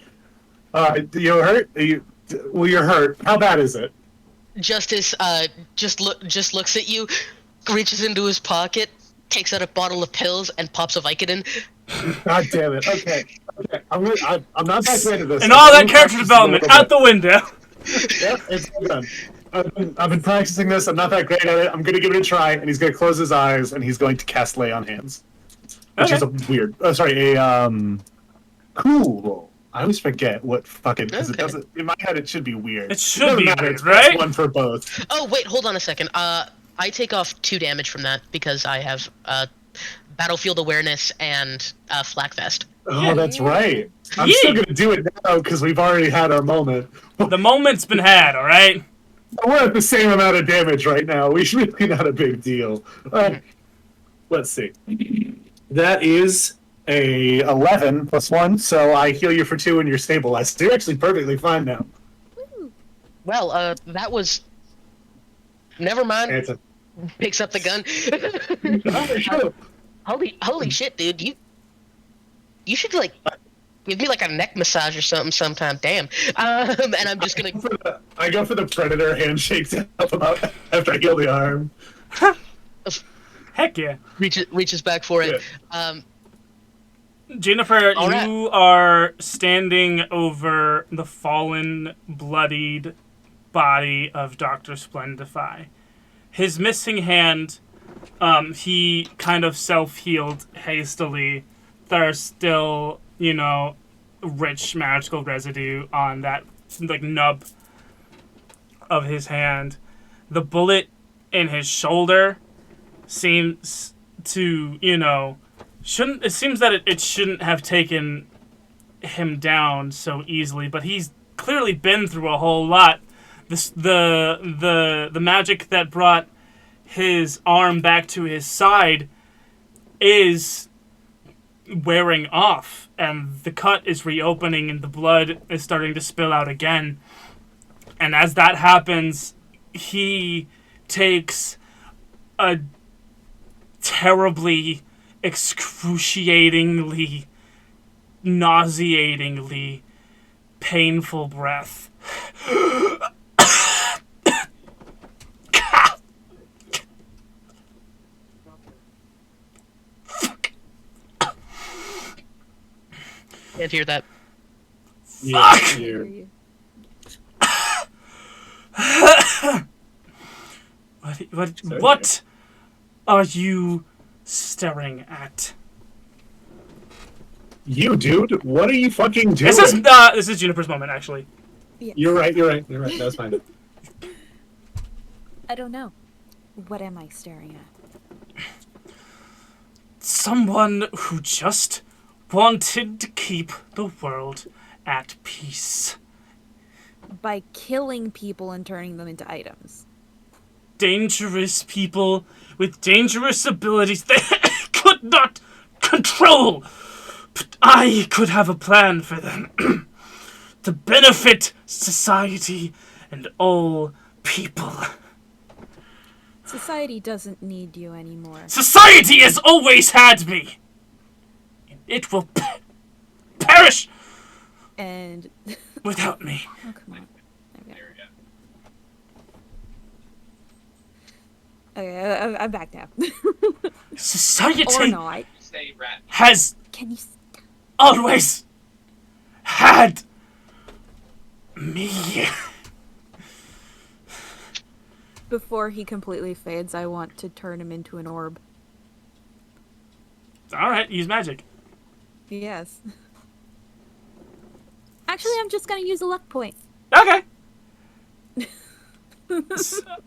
You hurt? You're hurt. How bad is it? Justice just looks at you, reaches into his pocket, takes out a bottle of pills, and pops a Vicodin. God damn it. Okay. I'm not that great at this. And all that character development out the window. Yep, it's all done. I've been practicing this. I'm not that great at it. I'm going to give it a try, and he's going to close his eyes, and he's going to cast Lay on Hands. Which is a weird... cool roll. I always forget what fucking... Because it doesn't... In my head, it should be weird. It should be matter, weird, it's right? one for both. Oh, wait, hold on a second. I take off 2 damage from that because I have Battlefield Awareness and Flak Vest. Oh, that's right. I'm still going to do it now because we've already had our moment. The moment's been had, all right? We're at the same amount of damage right now. We should be not a big deal. Let's see. That is a 11 plus 1, so I heal you for 2 and you're stabilized. So you're actually perfectly fine now. Well, that was... Never mind. Picks up the gun. Holy shit, dude. You should, like, give me, like, a neck massage or something sometime. Damn. And I'm just gonna... I go for the Predator handshake to help him out after I heal the arm. Heck yeah. Reaches back for it. Yeah. Juniper, All you are standing over the fallen, bloodied body of Dr. Splendify. His missing hand, he kind of self-healed hastily there's still, rich magical residue on that, like, nub of his hand. The bullet in his shoulder seems to, it seems that it shouldn't have taken him down so easily, but he's clearly been through a whole lot. The magic that brought his arm back to his side is wearing off, and the cut is reopening and the blood is starting to spill out again. And as that happens, he takes a terribly, excruciatingly, nauseatingly painful breath. Can't hear that. Yeah, Fuck! you're- What are you staring at? You, dude, what are you fucking doing? This is Juniper's moment, actually. You're right. That's fine. I don't know. What am I staring at? Someone who just wanted to keep the world at peace. By killing people and turning them into items. Dangerous people with dangerous abilities they could not control. But I could have a plan for them to benefit society and all people. Society doesn't need you anymore. Society has always had me. It will perish And... without me. oh, come on. Okay, There we go. okay I'm back now. Society Or not. Say rat. has Can you... always had me. Before he completely fades, I want to turn him into an orb. Alright, use magic. Yes. Actually, I'm just gonna use a luck point. Okay.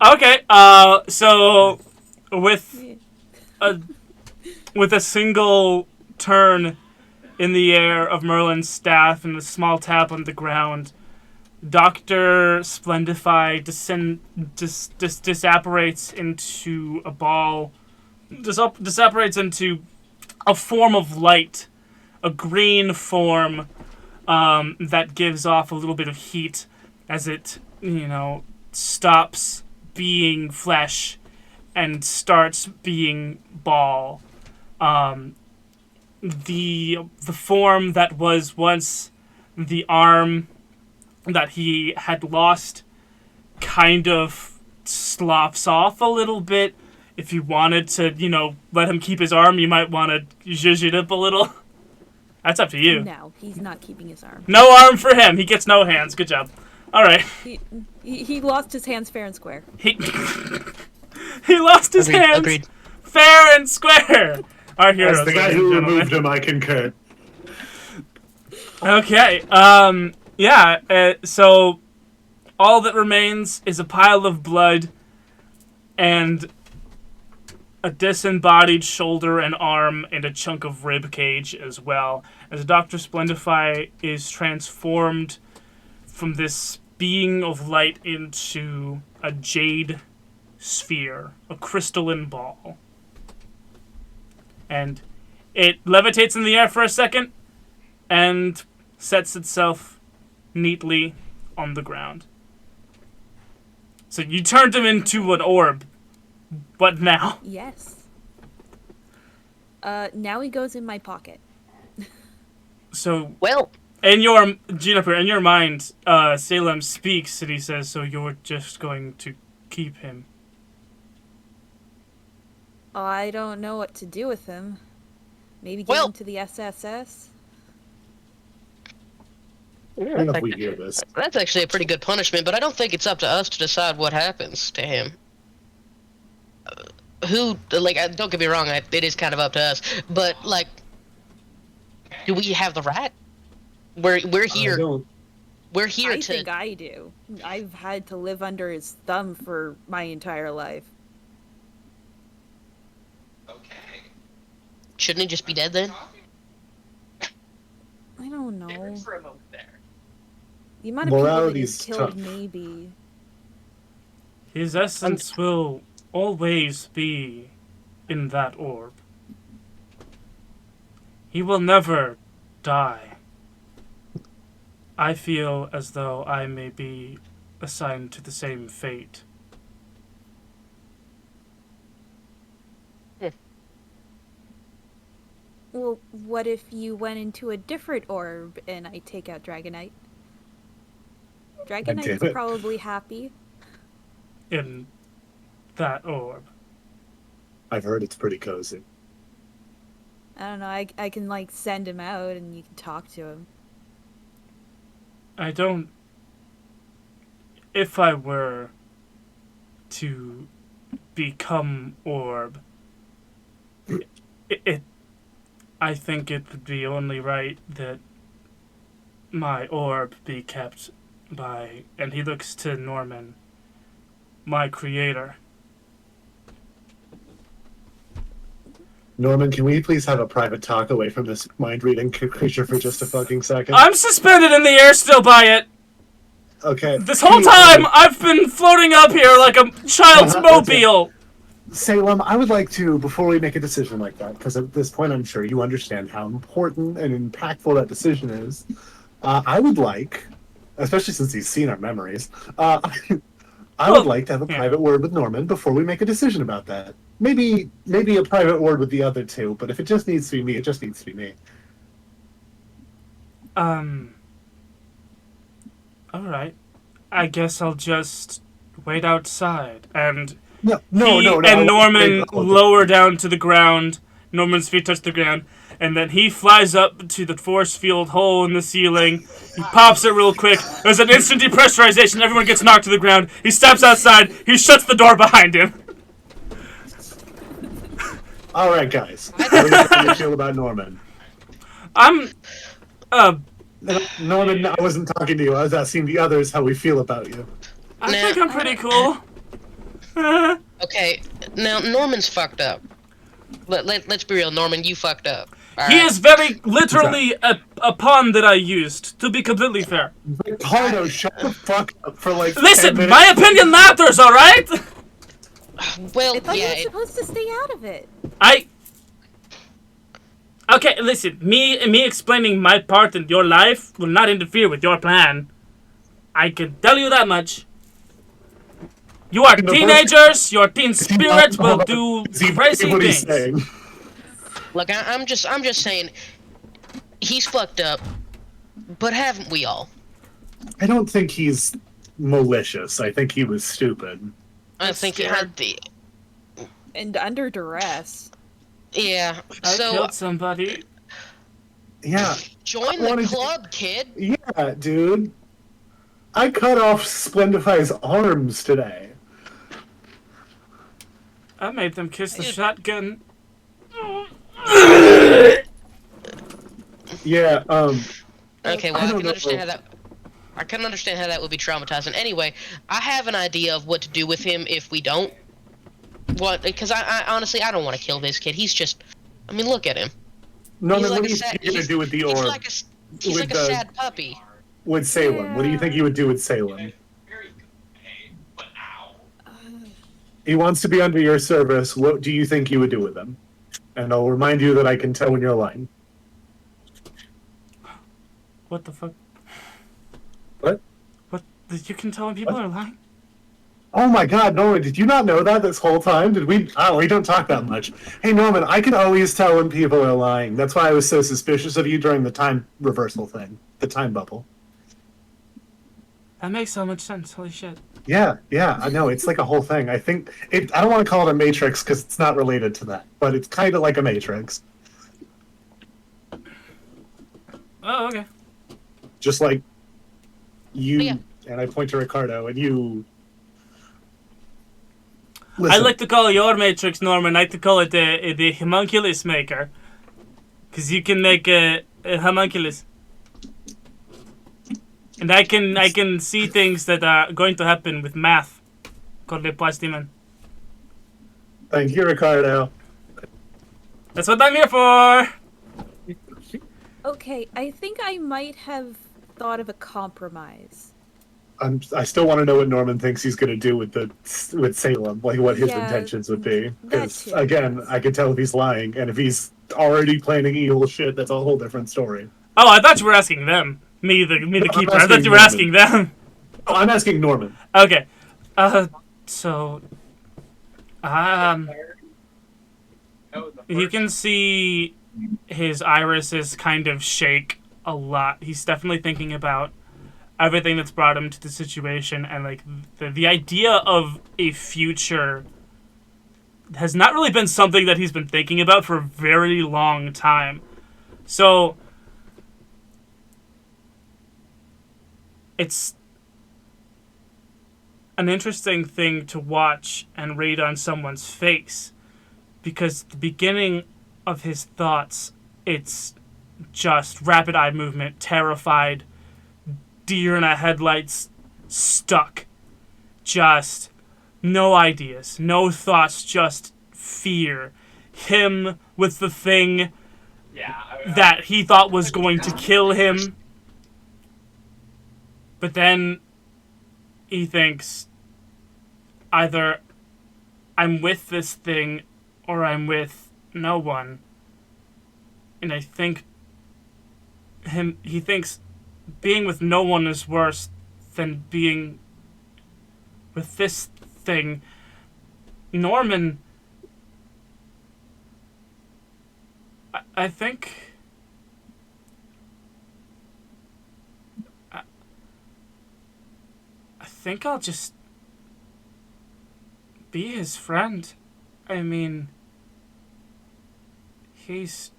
Okay, so with a single turn in the air of Merlin's staff and a small tap on the ground, Dr. Splendify disapparates into a ball, disapparates into a form of light, a green form that gives off a little bit of heat as it, stops being flesh and starts being ball. The form that was once the arm that he had lost kind of sloughs off a little bit. If you wanted to, let him keep his arm, you might want to zhuzh it up a little. That's up to you. No, he's not keeping his arm. No arm for him. He gets no hands. Good job. All right. He lost his hands fair and square. He lost his hands Agreed. fair and square. Our heroes, As the guy ladies who and removed gentlemen. him, I concur. Okay. So all that remains is a pile of blood and a disembodied shoulder and arm and a chunk of rib cage as well, as Dr. Splendify is transformed from this being of light into a jade sphere, a crystalline ball. And it levitates in the air for a second and sets itself neatly on the ground. So you turned him into an orb. What now? Yes. Now he goes in my pocket. So, Well, Juniper, in your mind, Salem speaks and he says, so you're just going to keep him. I don't know what to do with him. Maybe get Well- him to the SSS? I don't know if we hear this. that's actually a pretty good punishment, but I don't think it's up to us to decide what happens to him. Don't get me wrong, it is kind of up to us, but, Do we have the rat? We're I here. don't. We're here I to. think I do. I've had to live under his thumb for my entire life. Okay. Shouldn't he just be dead then? I don't know. For a moment there. The amount of people that Morality's he's killed, tough. maybe. His essence will always be in that orb. He will never die. I feel as though I may be assigned to the same fate. Well, what if you went into a different orb and I take out Dragonite? Dragonite's it. probably happy. In that orb. I've heard it's pretty cozy. I don't know, I can, like, send him out and you can talk to him. I don't... If I were to become orb, I think it would be only right that my orb be kept by, and he looks to Norman, my creator. Norman, can we please have a private talk away from this mind-reading creature for just a fucking second? I'm suspended in the air still by it! Okay. This whole time, I've been floating up here like a child's mobile! Salem, I would like to, before we make a decision like that, because at this point I'm sure you understand how important and impactful that decision is, I would like, especially since he's seen our memories, I would like to have a private word with Norman before we make a decision about that. Maybe a private word with the other two, but if it just needs to be me, it just needs to be me. Alright. I guess I'll just wait outside and... No. And Norman lower down to the ground. Norman's feet touch the ground. And then he flies up to the force field hole in the ceiling. He pops it real quick. There's an instant depressurization. Everyone gets knocked to the ground. He steps outside. He shuts the door behind him. All right, guys. How do you feel about Norman? Norman, I wasn't talking to you. I was asking the others how we feel about you. I think I'm pretty cool. Okay, now Norman's fucked up. Let's be real, Norman, you fucked up. He is very literally a pawn that I used, to be completely fair. Ricardo, shut the fuck up for like 10 Listen, minutes. my opinion matters, alright? Well, I thought yeah, you were supposed to stay out of it. Okay, listen, me explaining my part in your life will not interfere with your plan. I can tell you that much. You are teenagers, your teen spirit will do crazy things. Look, I'm just saying, he's fucked up, but haven't we all? I don't think he's malicious. I think he was stupid. I think he had the... And under duress. Yeah, I so... killed somebody. Yeah. Join the club, kid! Yeah, dude. I cut off Splendify's arms today. I made them kiss the shotgun. Yeah, Okay, well, I can understand how that would be traumatizing. Anyway, I have an idea of what to do with him if we don't. Because I honestly, I don't want to kill this kid. He's just... I mean, look at him. No, He's what like do you think you're gonna do with the orb? He's like a sad puppy. With Salem. What do you think you would do with Salem? He wants to be under your service. What do you think you would do with him? And I'll remind you that I can tell when you're lying. What the fuck? What? What? You can tell when people are lying? Oh my god, Norman, did you not know that this whole time? Did we? Oh, we don't talk that much. Hey, Norman, I can always tell when people are lying. That's why I was so suspicious of you during the time reversal thing. The time bubble. That makes so much sense. Holy shit. Yeah, I know. It's like a whole thing. I think I don't want to call it a matrix because it's not related to that, but it's kind of like a matrix. Oh, okay. Just like you, Yeah. and I point to Ricardo, and you... I Listen, like to call your matrix, Norman. I like to call it the homunculus maker. Because you can make homunculus. And I can see things that are going to happen with math. Called the Plastiman. Thank you, Ricardo. That's what I'm here for! Okay, I think I might have thought of a compromise. I still want to know what Norman thinks he's going to do with Salem, like what his intentions would be. that Because too, again, yes. I can tell if he's lying, and if he's already planning evil shit, that's a whole different story. Oh, I thought you were asking them. Me, the I'm keeper. I thought you were asking them. Oh, I'm asking Norman. Okay. So... You can see his irises kind of shake a lot. He's definitely thinking about everything that's brought him to the situation, and like the idea of a future has not really been something that he's been thinking about for a very long time. So it's an interesting thing to watch and read on someone's face, because at the beginning of his thoughts, it's just rapid eye movement, terrified, deer in a headlights, stuck. Just no ideas, no thoughts, just fear. Him with the thing that he thought was going to kill him. But then he thinks, either I'm with this thing or I'm with no one. And I think he thinks being with no one is worse than being with this thing. Norman, I think... I think I'll just be his friend. I mean, he's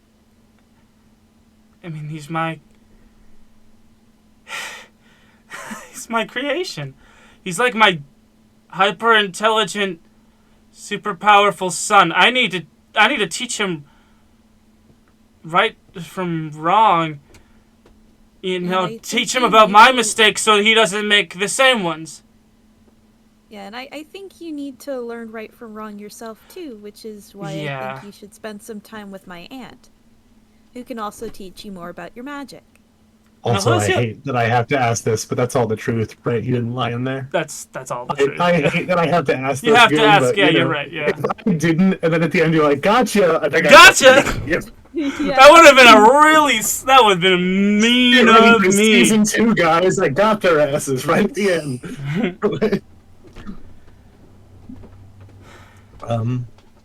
my... he's my creation. He's like my hyper-intelligent, super powerful son. I need to teach him right from wrong. You know, teach him about my mistakes so he doesn't make the same ones. Yeah, and I think you need to learn right from wrong yourself too, which is why I think you should spend some time with my aunt, who can also teach you more about your magic. Also, I hate that I have to ask this, but that's all the truth, right? You didn't lie in there. That's all the truth. I hate that I have to ask this. You have to ask, but, yeah, you know, you're right, yeah. If I didn't, and then at the end you're like, gotcha! I think Gotcha! Yes. Yeah. That would have been that would have been mean of me. Season 2, guys, I got their asses right at the end.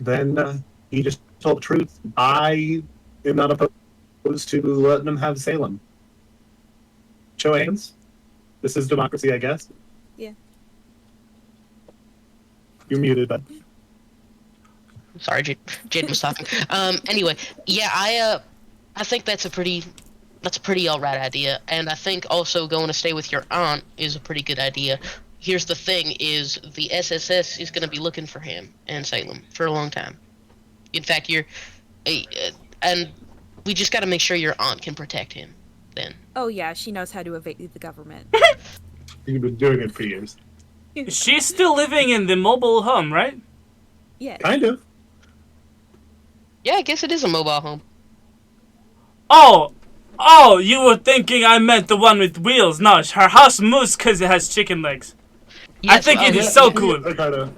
Then he just told the truth. I am not opposed to letting them have Salem. Show of hands. This is democracy, I guess. Yeah. You're muted, but Sorry, Jade was talking. Anyway, yeah, I think that's a pretty alright idea, and I think also going to stay with your aunt is a pretty good idea. Here's the thing: is the SSS is going to be looking for him and Salem for a long time. In fact, and we just got to make sure your aunt can protect him. Then. Oh yeah, she knows how to evade the government. you've been doing it for years. She's still living in the mobile home, right? Yeah. Kind of. Yeah, I guess it is a mobile home. Oh, you were thinking I meant the one with wheels. No, her house moves because it has chicken legs. Yes, I think it is so cool. Ricardo,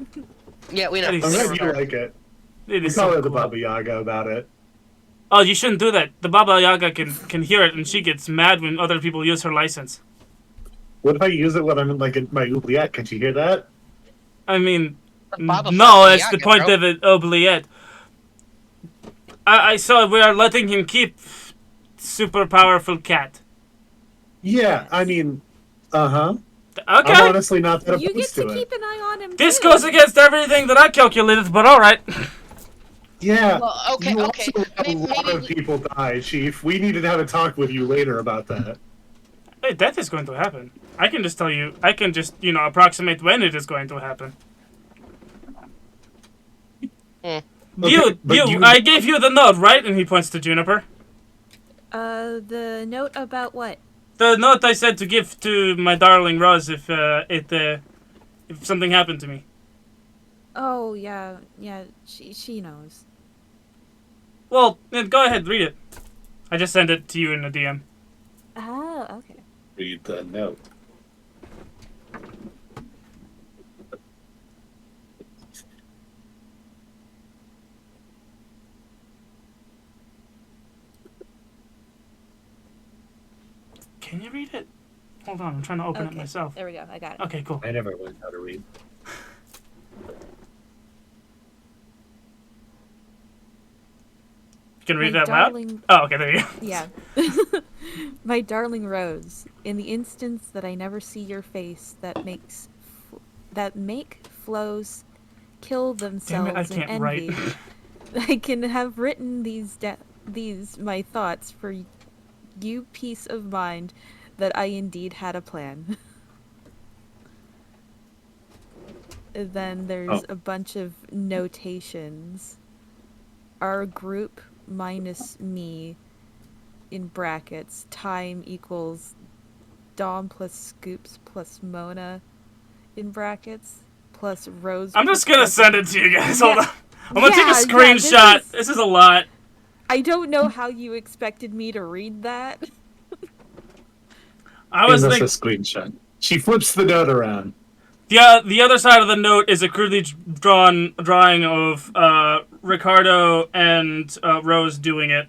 Yeah, we know. I'm I'm glad you like it. It We is call so her the cool. Baba Yaga about it. Oh, you shouldn't do that. The Baba Yaga can hear it, and she gets mad when other people use her license. What if I use it when I'm in, like, in my oubliette? Can she hear that? I mean, Baba no, fucking that's the Yaga, point bro. of it, oubliette. I saw we are letting him keep super powerful cat. Yeah, I mean, Okay. I'm honestly not that You get opposed to to it. keep an eye on him. This too. goes against everything that I calculated, but alright. Yeah. Well, okay, you okay. Also let a lot of people die, Chief. We needed to have a talk with you later about that. Hey, death is going to happen. I can just tell you, approximate when it is going to happen. Hmm. Okay, but you- I gave you the note, right? And he points to Juniper. The note about what? The note I said to give to my darling Rose if something happened to me. Oh, yeah, she knows. Well, go ahead, read it. I just sent it to you in a DM. Oh, okay. Read the note. Can you read it? Hold on, I'm trying to open it myself. There we go, I got it. Okay, cool. I never learned how to read. You can read My that darling... loud? Oh, okay, there you go. Yeah. My darling Rose, in the instance that I never see your face, that make flows kill themselves I in can't envy. write. I can have written these my thoughts for you peace of mind that I indeed had a plan. And then there's a bunch of notations. Our group minus me in brackets, time equals Dom plus Scoops plus Mona in brackets, plus Rose. I'm just gonna send it to you guys. Hold on. I'm gonna Yeah, take a screenshot. This is a lot. I don't know how you expected me to read that. I was That's thinking a screenshot. She flips the note around. the other side of the note is a crudely drawn drawing of Ricardo and Rose doing it,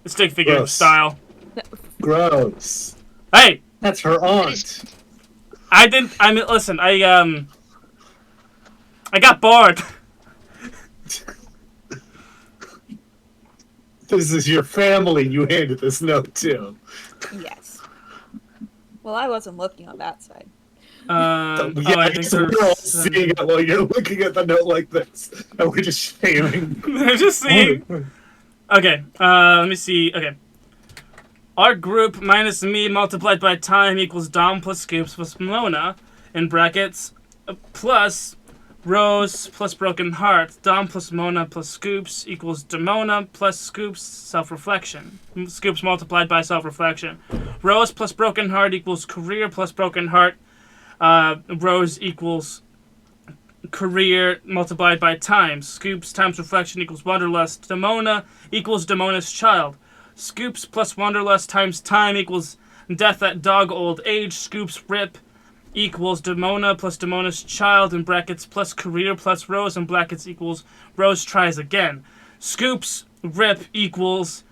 stick figure Gross. style. Gross. Hey, That's her aunt. I didn't. I mean, listen. I got bored. This is your family you handed this note to. Yes. Well, I wasn't looking on that side. I think guess we're all seeing it while you're looking at the note like this, and we're just shaming. They're just seeing. Okay. Let me see. Okay. Our group minus me multiplied by time equals Dom plus Scoops plus Mona in brackets plus Rose plus Broken Heart. Dom plus Mona plus Scoops equals Demona plus Scoops self-reflection. Scoops multiplied by self-reflection. Rose plus Broken Heart equals Career plus Broken Heart. Rose equals Career multiplied by time. Scoops times reflection equals Wanderlust. Demona equals Demona's child. Scoops plus Wanderlust times time equals Death at Dog Old Age. Scoops rip equals Demona plus Demona's child in brackets plus Career plus Rose in brackets equals Rose tries again. Scoops rip equals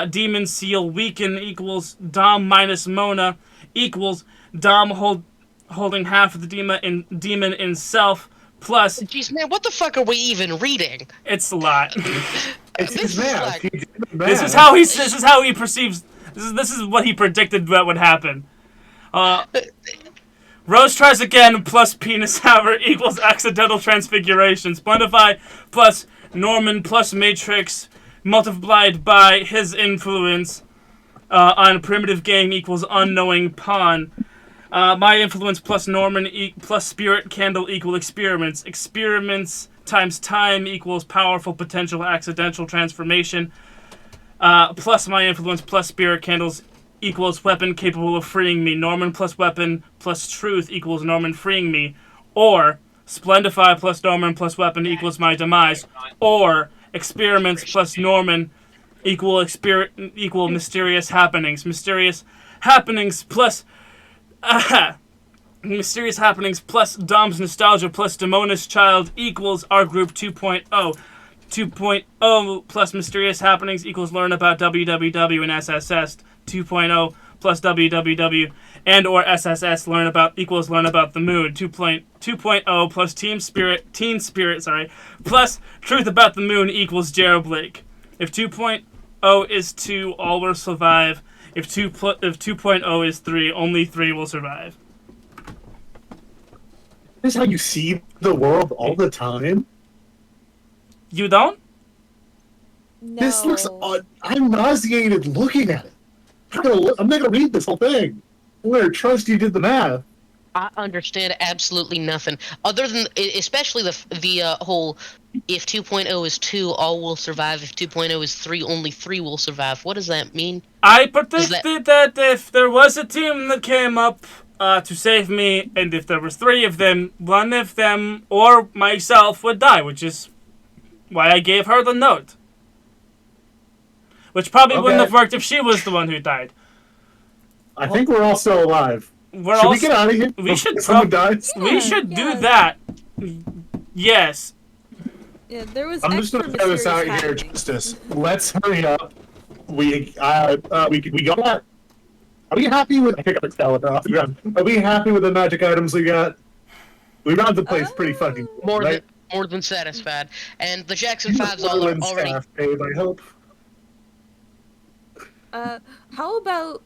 Demon Seal weaken equals Dom minus Mona equals Dom holding half of the demon in self plus. Jeez, man, what the fuck are we even reading? It's a lot. It's This his is math. like- He did the math. This is how he perceives. This is what he predicted that would happen. Rose tries again plus penis hammer equals accidental transfiguration. Splendify plus Norman plus Matrix multiplied by his influence on primitive game equals unknowing pawn. My influence plus Norman plus spirit candle equal experiments. Experiments times time equals powerful potential accidental transformation. Plus my influence plus spirit candles equals weapon capable of freeing me. Norman plus weapon plus truth equals Norman freeing me. Or Splendify plus Norman plus weapon equals my demise. Or experiments plus Norman equal mysterious happenings. Mysterious happenings plus mysterious happenings plus Dom's nostalgia plus Demona's child equals our group 2.0. 2.0 plus mysterious happenings equals learn about WWW and SSS. 2.0 plus WWW and or SSS learn about the moon. 2.0 plus teen spirit plus truth about the moon equals Jared Blake. If 2.0 is 2, all will survive. If 2.0 is 3, only 3 will survive. This is how you see the world all the time? You don't? No. This looks odd. I'm nauseated looking at it. I'm not gonna read this whole thing. I'm gonna trust you did the math. I understand absolutely nothing other than, especially the whole, if 2.0 is 2, all will survive. If 2.0 is 3, only 3 will survive. What does that mean? I Does that predicted that if there was a team that came up to save me, and if there was 3 of them, one of them or myself would die, which is why I gave her the note. Which probably wouldn't have worked if she was the one who died. I think we're all still alive. Should we get out of here? We should someone dies. We should Yeah. do that. Yes. Yeah, there was. I'm just gonna throw this out here, Justice. Let's hurry up. We got. Are we happy with? I pick up Excalibur off the ground. Are we happy with the magic items we got? We rounded the place pretty fucking cool, right? more than satisfied. And the Jackson You 5s all Merlin already. staff, babe, I hope. How about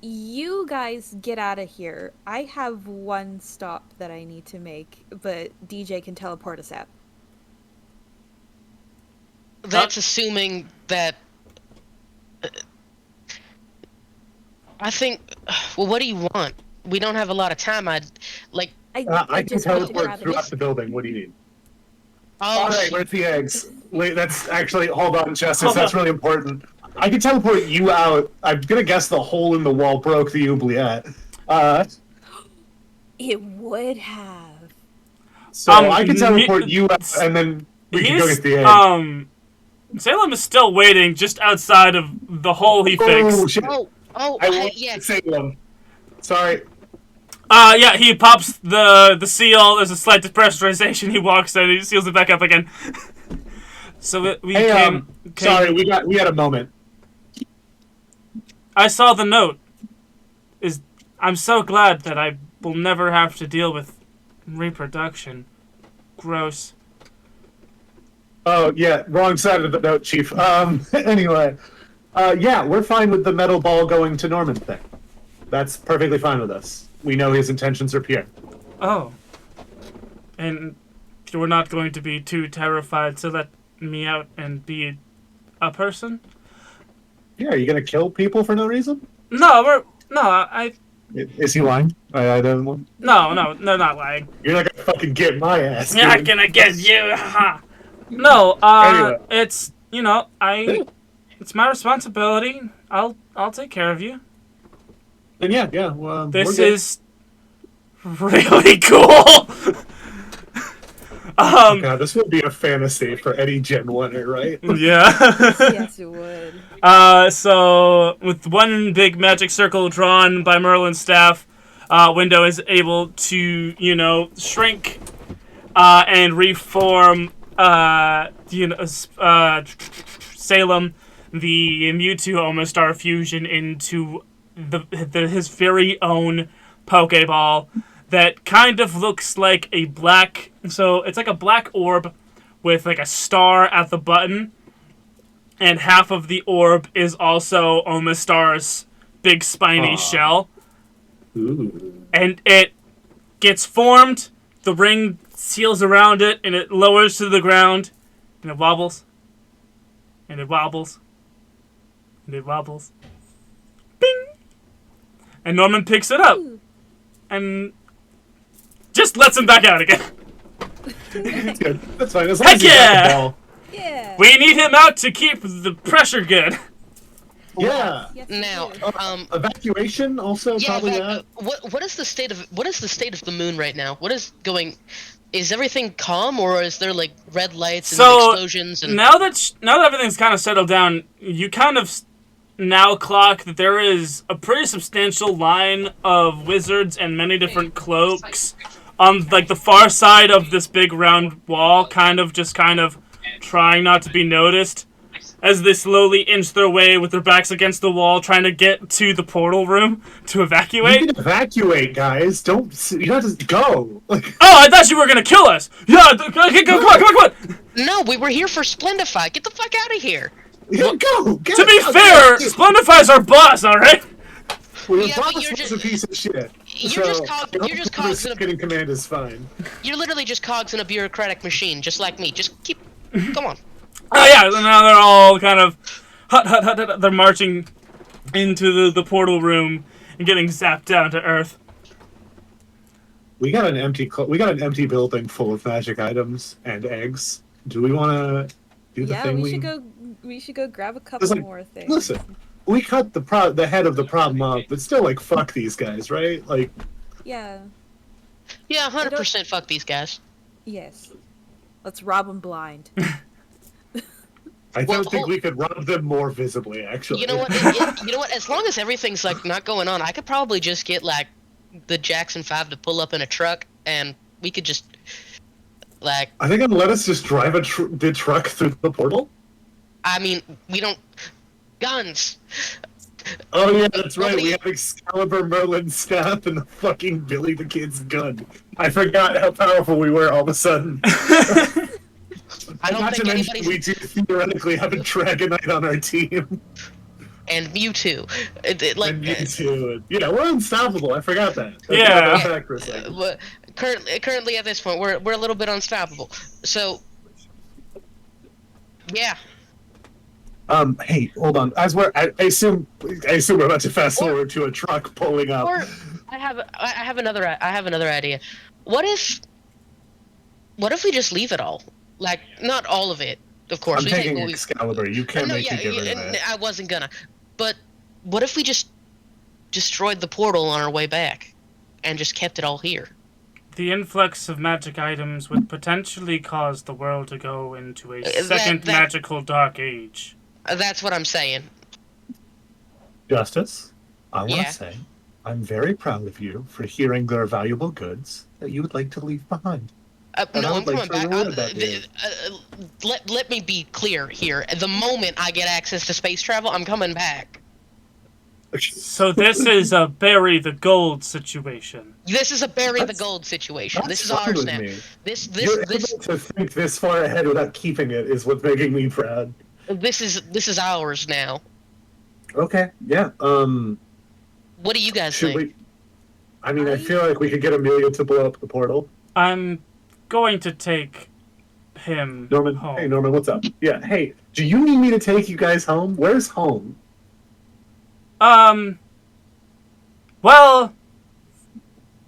you guys get out of here? I have one stop that I need to make, but DJ can teleport us out. That's assuming that. I think. Well, what do you want? We don't have a lot of time. I can just want to teleport grab throughout it. the building. What do you need? Oh, All right, where's the eggs? Wait, that's actually hold on, Justice. That's really important. I can teleport you out. I'm gonna guess the hole in the wall broke the oubliette. It would have. So I can teleport you out, and then we can go get the egg. Salem is still waiting just outside of the hole he fixed. Oh shit! Yeah. Salem. Sorry. Yeah, he pops the seal. There's a slight depressurization. He walks in. He seals it back up again. So we came. Sorry, we had a moment. I saw the note. I'm so glad that I will never have to deal with reproduction. Gross. Oh yeah, wrong side of the note, Chief. Anyway, yeah, we're fine with the metal ball going to Norman thing. That's perfectly fine with us. We know his intentions are pure. Oh. And you're not going to be too terrified to let me out and be a person? Yeah, are you gonna kill people for no reason? No, Is he lying? I don't. No, they're not lying. You're not gonna fucking get my ass. You're not dude. gonna get you. No, Anyway. it's it's my responsibility. I'll take care of you. And yeah. Well, This we're good. is really cool. Oh God, this would be a fantasy for any Gen 1er, right? Yeah. Yes, it would. So with one big magic circle drawn by Merlin's staff, Window is able to, shrink and reform, Salem, the Mewtwo Omastar fusion, into his very own Pokeball that kind of looks like a black. So it's like a black orb with like a star at the button. And half of the orb is also Omastar's big spiny shell. Ooh. And it gets formed, the ring seals around it, and it lowers to the ground. And it wobbles. And it wobbles. And it wobbles. Bing! And Norman picks it up. And just lets him back out again. That's good. That's fine. As long Heck as he's got yeah! the ball. Yeah. We need him out to keep the pressure good. Yeah. Yes, we Now, do. Evacuation also yeah. probably not. What is the state of the moon right now? What is going? Is everything calm, or is there like red lights and explosions? And now that everything's kind of settled down, you kind of now clock that there is a pretty substantial line of wizards and many different cloaks on like the far side of this big round wall, kind of trying not to be noticed as they slowly inch their way with their backs against the wall, trying to get to the portal room to evacuate. You can evacuate, guys. You don't have to go. Like, Oh, I thought you were gonna kill us. Yeah, come on. no, we were here for Splendify. Get the fuck out of here. yeah, go. Get To be out, fair, get out. Splendify's our boss, all right? Well, your Yeah, but boss you're was just- a piece of shit. You're just cogs in a. Getting command is fine. You're literally just cogs in a bureaucratic machine, just like me. Just keep. Come on. Oh yeah, now they're all kind of hut. They're marching into the portal room and getting zapped down to Earth. We got an empty building full of magic items and eggs. Do we want to do the Yeah, thing? we should go grab a couple like, more things. Listen, we cut the head of the problem up, but still, like, fuck these guys, right? Like, Yeah. Yeah, 100% fuck these guys. Yes. Let's rob them blind. I Well, don't think we could rob them more visibly. Actually, You know what? You know what? As long as everything's like not going on, I could probably just get like the Jackson 5 to pull up in a truck, and we could just like. I think I'd let us just drive the truck through the portal. I mean, we don't guns. Oh yeah, that's right. Nobody- We have Excalibur, Merlin's staff, and the fucking Billy the Kid's gun. I forgot how powerful we were all of a sudden. I don't Not think to mention, anybody's. we do theoretically have a Dragonite on our team. And Mewtwo, And you too. Yeah, we're unstoppable. I forgot that. Yeah. Back for a second. Currently at this point, we're a little bit unstoppable. So, yeah. Hey, hold on. I assume we're about to fast forward to a truck pulling up. Or I have another idea. What if we just leave it all? Like, not all of it, of course. I'm We taking take- Excalibur. You can't No, make me get rid of it. I wasn't gonna. But what if we just destroyed the portal on our way back and just kept it all here? The influx of magic items would potentially cause the world to go into a That- second that- magical dark age. That's what I'm saying. Justice, I want to Yeah. say I'm very proud of you for hearing there are valuable goods that you would like to leave behind. And No, I I'm would like coming to back. reward that you. Let me be clear here. The moment I get access to space travel, I'm coming back. So this is a bury the gold situation. This is a bury the That's- gold situation. That's This is fine ours with now. me. This You're able to think this far ahead without keeping it is what's making me proud. is ours now. Okay, yeah. What do you guys Should think? we? I mean, I feel like we could get Amelia to blow up the portal. I'm going to take him Norman, home. hey Norman, what's up? Yeah, hey, do you need me to take you guys home? Where's home? Well,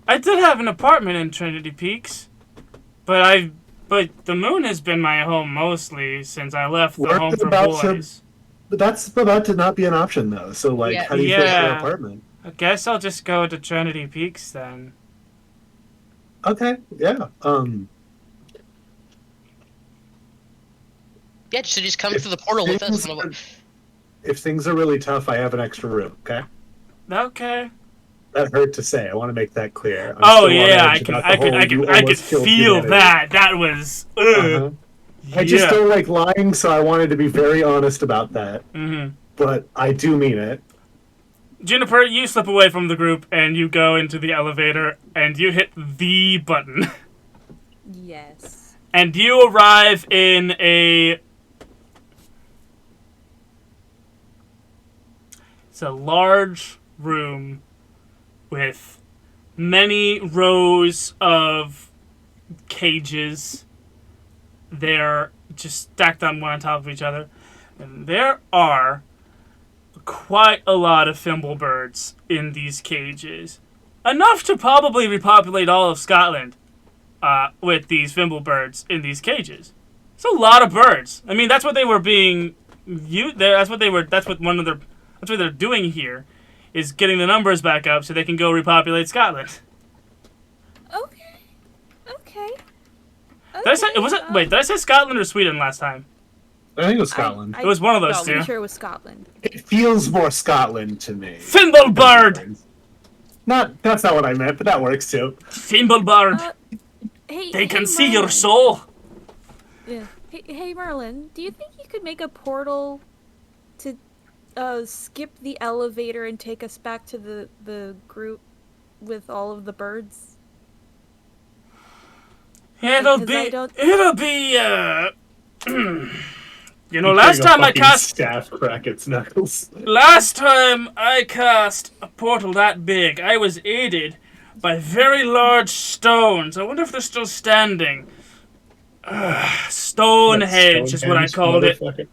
I did have an apartment in Trinity Peaks, but the moon has been my home mostly since I left the We're home for about to- boys. But that's about to not be an option though. So like, Yeah. how do you feel about your Yeah. apartment? I guess I'll just go to Trinity Peaks then. Okay, yeah. Yeah, so just come through the portal with us. If things are really tough, I have an extra room. Okay, Okay. that hurt to say. I want to make that clear. I'm Oh still on yeah, edge I about the whole you could almost killed feel humanity. that. That was. Uh-huh. I just Yeah. don't like lying, so I wanted to be very honest about that. Mhm. But I do mean it. Juniper, you slip away from the group and you go into the elevator and you hit the button. Yes. And you arrive in a... It's a large room with many rows of cages. They're just stacked on one on top of each other. And there are quite a lot of thimblebirds in these cages. Enough to probably repopulate all of Scotland with these thimblebirds in these cages. It's a lot of birds. I mean, that's what they were being... That's what they're doing here, is getting the numbers back up so they can go repopulate Scotland. Okay. Okay. Did I say Scotland or Sweden last time? I think it was Scotland. It was one of those I'm pretty two. sure it was Scotland. It feels more Scotland to me. Thimblebird! That's not what I meant, but that works too. Hey, Thimblebird! They can see your Merlin. soul! Yeah. Hey, Merlin, do you think you could make a portal to skip the elevator and take us back to the group with all of the birds? It'll Because be, you know, last time I cast staff crack its knuckles. a portal that big, I was aided by very large stones. I wonder if they're still standing. Stonehenge is what I called it. Motherfucker.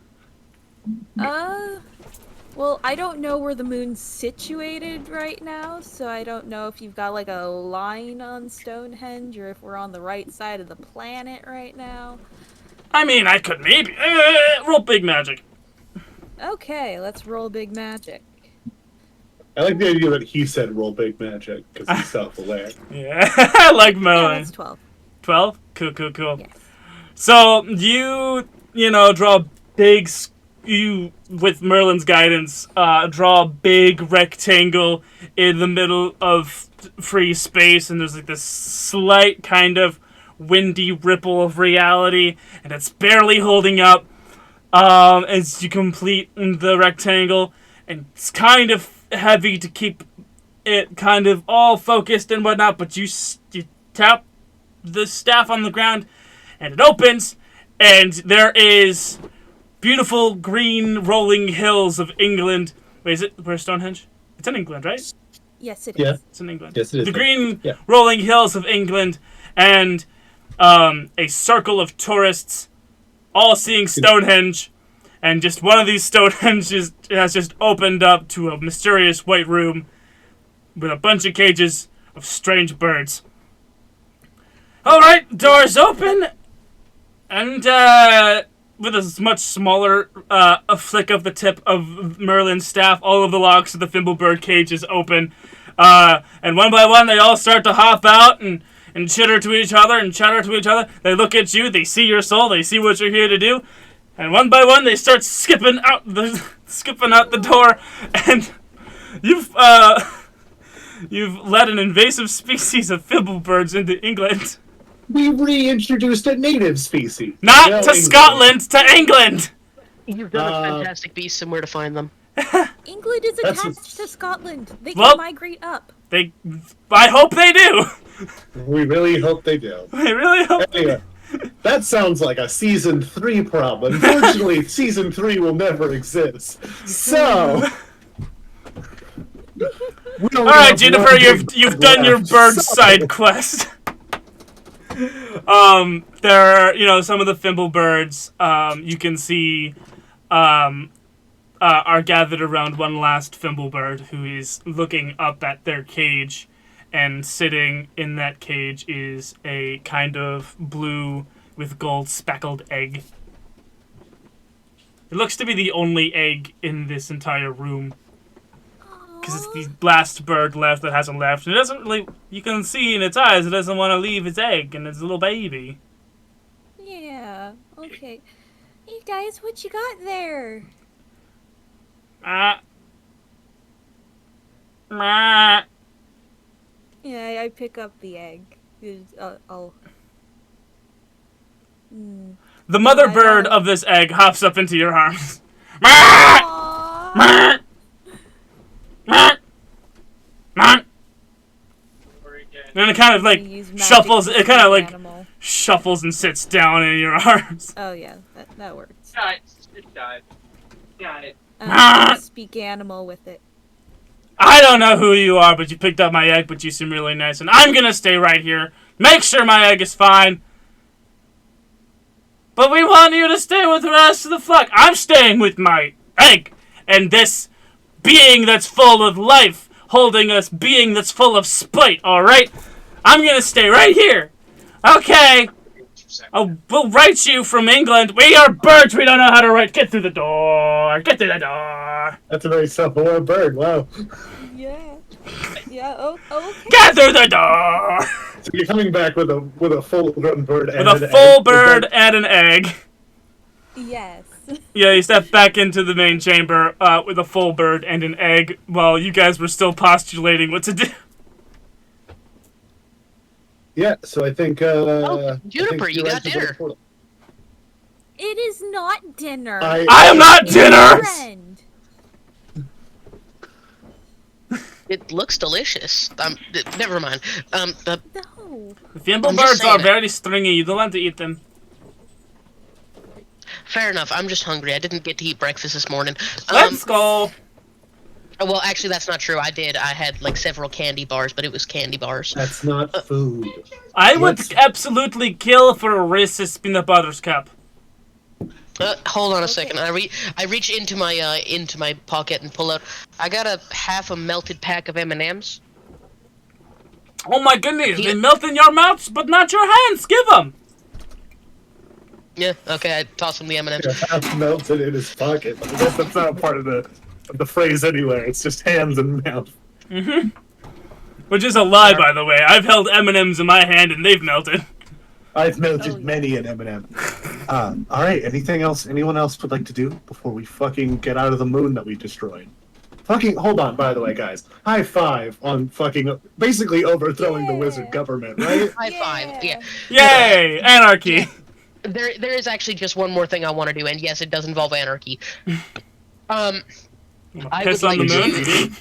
Well, I don't know where the moon's situated right now, so I don't know if you've got like a line on Stonehenge or if we're on the right side of the planet right now. I mean, I could maybe roll big magic. Okay, let's roll big magic. I like the idea that he said roll big magic because he's self-aware. Yeah, I like Yeah, Merlin. that's 12. 12? Cool. Yes. So you draw big. You, with Merlin's guidance, draw a big rectangle in the middle of free space, and there's like this slight kind of windy ripple of reality, and it's barely holding up as you complete the rectangle, and it's kind of heavy to keep it kind of all focused and whatnot, but you tap the staff on the ground, and it opens, and there is beautiful green rolling hills of England. Wait, is it where's Stonehenge? It's in England, right? Yes, it is. Yeah. It's in England. Yes, it is. The green Yeah. rolling hills of England, and a circle of tourists all seeing Stonehenge, and just one of these Stonehenges has just opened up to a mysterious white room with a bunch of cages of strange birds. All right, doors open, and with a much smaller a flick of the tip of Merlin's staff, all of the locks of the Thimblebird cages open, and one by one they all start to hop out and chitter to each other and chatter to each other. They look at you, they see your soul, they see what you're here to do, and one by one they start skipping out the door, and you've led an invasive species of Thimblebirds into England. We reintroduced a native species. Not No, to England. Scotland, to England! You've done a fantastic beast somewhere to find them. England is That's attached to Scotland. They Well- can migrate up. I hope they do! We really hope they do. I really hope Anyway, that sounds like a season 3 problem. Unfortunately, season 3 will never exist. So, Alright, Juniper, you've done your bird side quest. There are, some of the Thimblebirds, you can see, are gathered around one last Thimblebird who is looking up at their cage, and sitting in that cage is a kind of blue with gold speckled egg. It looks to be the only egg in this entire room, because it's the last bird left that hasn't left. And it doesn't really, you can see in its eyes, it doesn't want to leave its egg and its little baby. Yeah, okay. Hey guys, what you got there? Ah. Yeah, I pick up the egg. I'll... The mother I bird don't- of this egg hops up into your arms. Aww. And it kind of like Use magic shuffles. to It kind of speak like animal. shuffles and sits down in your arms. Oh yeah, that works. It died. Got it. Speak animal with it. I don't know who you are, but you picked up my egg. But you seem really nice, and I'm gonna stay right here. Make sure my egg is fine. But we want you to stay with the rest of the flock. I'm staying with my egg and this being that's full of life, holding us being that's full of spite. All right, I'm gonna stay right here. Okay. We'll write you from England. We are birds. We don't know how to write. Get through the door. Get through the door. that's a very self-aware bird. Wow. Yeah. Yeah. Oh. Okay. Get through the door. So you're coming back with a full-grown bird and With a an full egg. bird and an egg. Yes. Yeah, you step back into the main chamber with a full bird and an egg while you guys were still postulating what to do. Yeah, so I think. Juniper, you got dinner. It is not dinner. I am not It's dinner! friend. It looks delicious. Never mind. No. The thimble I'm just birds are saying it. very stringy. You don't want to eat them. Fair enough. I'm just hungry. I didn't get to eat breakfast this morning. Let's go. Well, actually, that's not true. I did. I had like several candy bars, but it was candy bars. That's not food. I would Let's- absolutely kill for a Reese's peanut butter cup. Hold on a Okay. second. I reach into my pocket and pull out. I got a half a melted pack of M&Ms. Oh my goodness, He- they melt in your mouths, but not your hands. Give them. Yeah. Okay. I toss him the M&Ms. Yeah, half melted in his pocket. I guess that's not a part of the phrase anyway. It's just hands and mouth. Which is a lie, by the way. I've held M&Ms in my hand and they've melted. I've melted Oh, yeah. many an M&M. All right. Anything else? Anyone else would like to do before we fucking get out of the moon that we destroyed? Fucking hold on. By the way, guys, high five on fucking basically overthrowing the wizard government, right? High five. Yeah. Yay! Anarchy. There is actually just one more thing I want to do, and yes, it does involve anarchy. I Piss would on the like moon.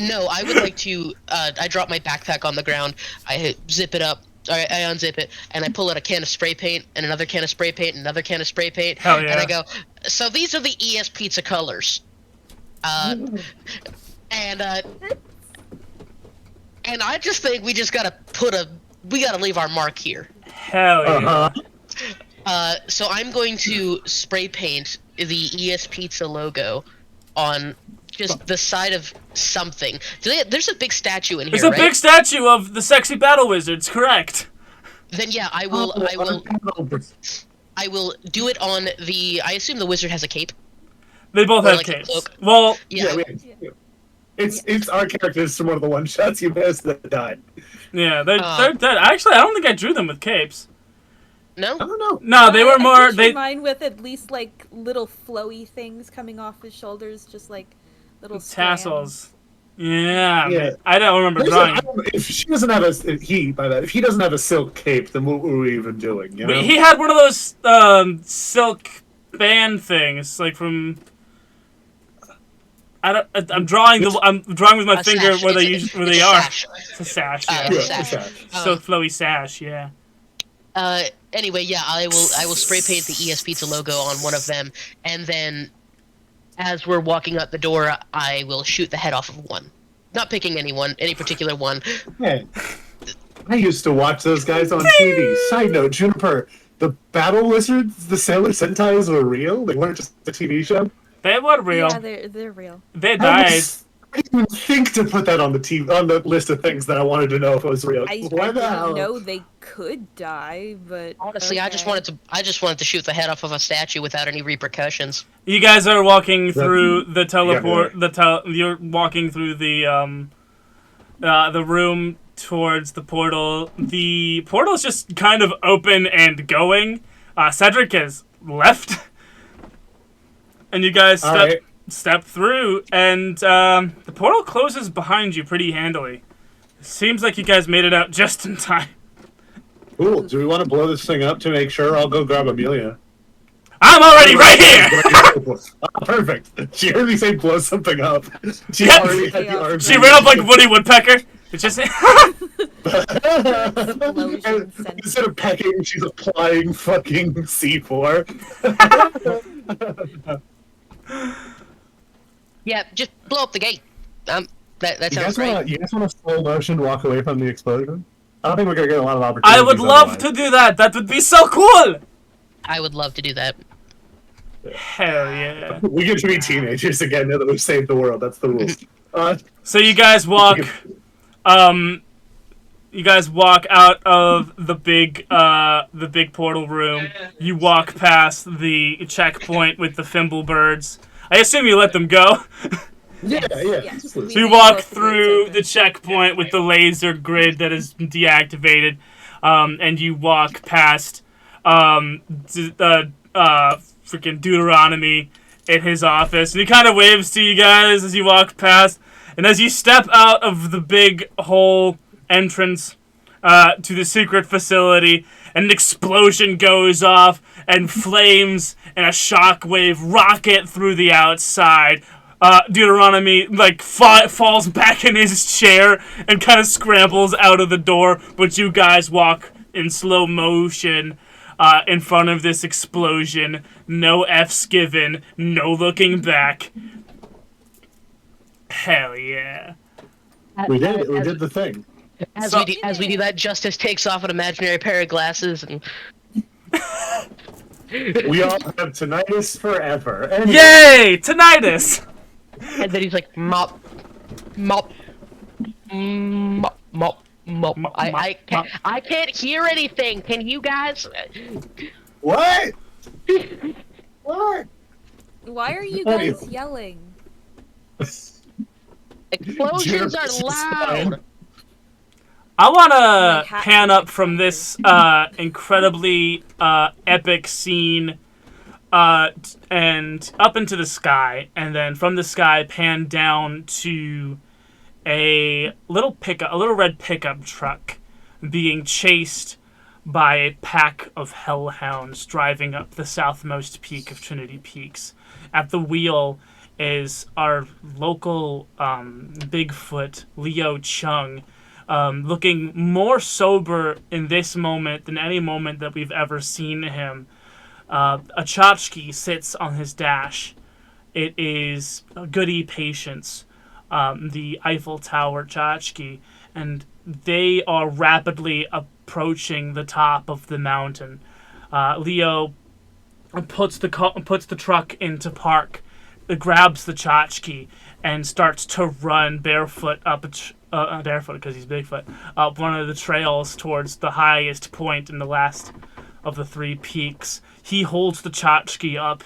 No, I would like to. I drop my backpack on the ground. I zip it up. I unzip it, and I pull out a can of spray paint, and another can of spray paint, and another can of spray paint. Hell yeah. And I go, so these are the ES Pizza colors. And I just think we just gotta we gotta leave our mark here. Hell yeah. So I'm going to spray paint the ES Pizza logo on just the side of something. There's a big statue in here, There's a right? big statue of the sexy battle wizards, correct. Then yeah, I will do it on the. I assume the wizard has a cape. They both Or have like a capes. cloak. Well, Yeah. It's our characters from one of the one shots you missed that died. yeah, they're dead. Actually, I don't think I drew them with capes. No. I don't know. No, they were more. I picture They mine with at least like little flowy things coming off his shoulders, just like little tassels. Yeah, Yeah. man, I don't remember There's drawing. if she doesn't have if he doesn't have a silk cape, then what were we even doing? You know? He had one of those silk band things, like from. I'm drawing with my A finger sash. where they It's where a they are. sash. It's a sash. Yeah, Yeah. it's a sash. Silk flowy sash. Yeah. Anyway, yeah, I will spray paint the ES Pizza logo on one of them, and then as we're walking out the door, I will shoot the head off of one. Not picking any particular one. Yeah. I used to watch those guys on TV. Side note, Juniper, the battle wizards, the Sailor Sentais were real? They weren't just a TV show? They were real. Yeah, they're real. They died. I didn't even think to put that on the list of things that I wanted to know if it was real. I Why the didn't hell? know they could die, but Honestly, okay. I just wanted to shoot the head off of a statue without any repercussions. You guys are walking through the teleport. Yeah. You're walking through the room towards the portal. The portal is just kind of open and going. Cedric has left, and you guys step through, and the portal closes behind you pretty handily. Seems like you guys made it out just in time. Cool. Do we want to blow this thing up to make sure? I'll go grab Amelia. I'm already right here. Oh, perfect. She heard me say blow something up. She Yep. already had the arm. She ran up like Woody Woodpecker. It's just. Explosion Instead of pecking, she's applying fucking C4. Yeah, just blow up the gate. That You sounds great. guys want to slow motion walk away from the explosion? I don't think we're gonna get a lot of opportunities. I would love to do that. That would be so cool. I would love to do that. Hell yeah. We get to be teenagers again now that we've saved the world. That's the rules. So you guys walk, out of the big portal room. You walk past the checkpoint with the thimble birds. I assume you let them go. Yeah. Yes. Just So listen. you walk through the checkpoint with the laser grid that is deactivated, and you walk past freaking Deuteronomy in his office, and he kind of waves to you guys as you walk past. And as you step out of the big hole entrance to the secret facility, an explosion goes off, and flames and a shockwave rocket through the outside. Deuteronomy falls back in his chair and kind of scrambles out of the door, but you guys walk in slow motion in front of this explosion. No F's given, no looking back. Hell yeah. We did it. We did the thing. As So- we do that, Justice takes off an imaginary pair of glasses and We all have tinnitus forever. Anyway, Yay! Tinnitus! And then he's like, mop, mop, mop, mop, mop. Mop, I can't hear anything. Can you guys? what? What? Why are you guys yelling? Explosions are Juniper's loud. fine. I want My to hat pan is up from this incredibly epic scene and up into the sky, and then from the sky pan down to a little red pickup truck being chased by a pack of hellhounds driving up the southmost peak of Trinity Peaks. At the wheel is our local Bigfoot, Leo Chung, looking more sober in this moment than any moment that we've ever seen him. A tchotchke sits on his dash. It is Goody Patience, the Eiffel Tower tchotchke, and they are rapidly approaching the top of the mountain. Leo puts the truck into park, grabs the tchotchke, and starts to run barefoot up barefoot because he's Bigfoot, up one of the trails towards the highest point in the last of the three peaks. He holds the tchotchke up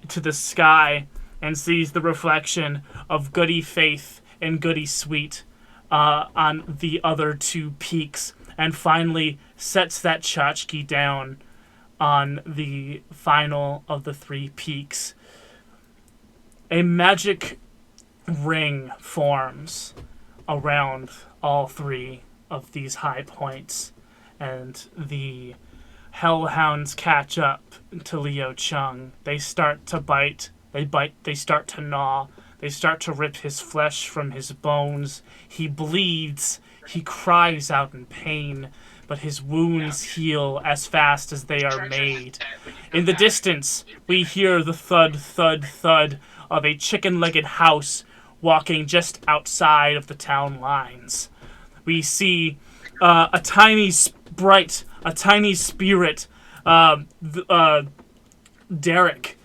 to the sky and sees the reflection of Goody Faith and Goody Sweet on the other two peaks, and finally sets that tchotchke down on the final of the three peaks. A magic ring forms around all three of these high points, and the hellhounds catch up to Leo Chung. They start to bite, they start to gnaw, they start to rip his flesh from his bones. He bleeds, he cries out in pain, but his wounds heal as fast as they are made. In the distance, we hear the thud, thud, thud of a chicken-legged house walking just outside of the town lines. We see a tiny sprite, a tiny spirit, Derek.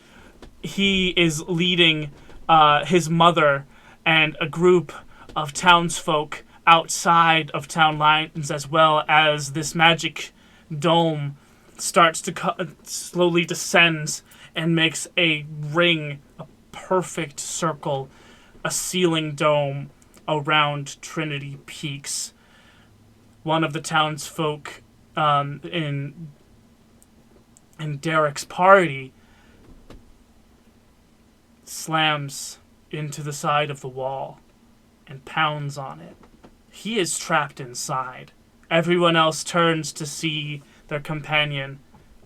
He is leading his mother and a group of townsfolk outside of town lines, as well as this magic dome starts to slowly descends and makes a ring, a perfect circle, a ceiling dome around Trinity Peaks. One of the townsfolk in Derek's party slams into the side of the wall and pounds on it. He is trapped inside. Everyone else turns to see their companion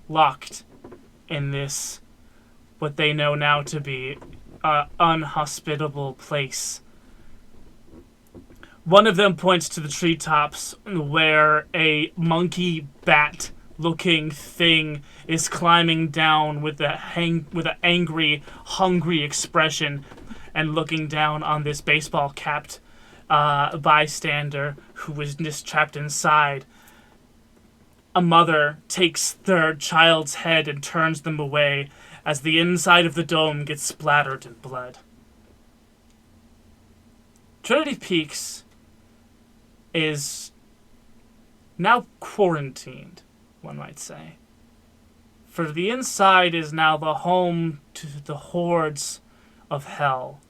locked in this, what they know now to be an unhospitable place. One of them points to the treetops where a monkey bat looking thing is climbing down with an angry, hungry expression and looking down on this baseball-capped bystander who was just trapped inside. A mother takes their child's head and turns them away as the inside of the dome gets splattered in blood. Trinity Peaks is now quarantined, one might say. For the inside is now the home to the hordes of hell.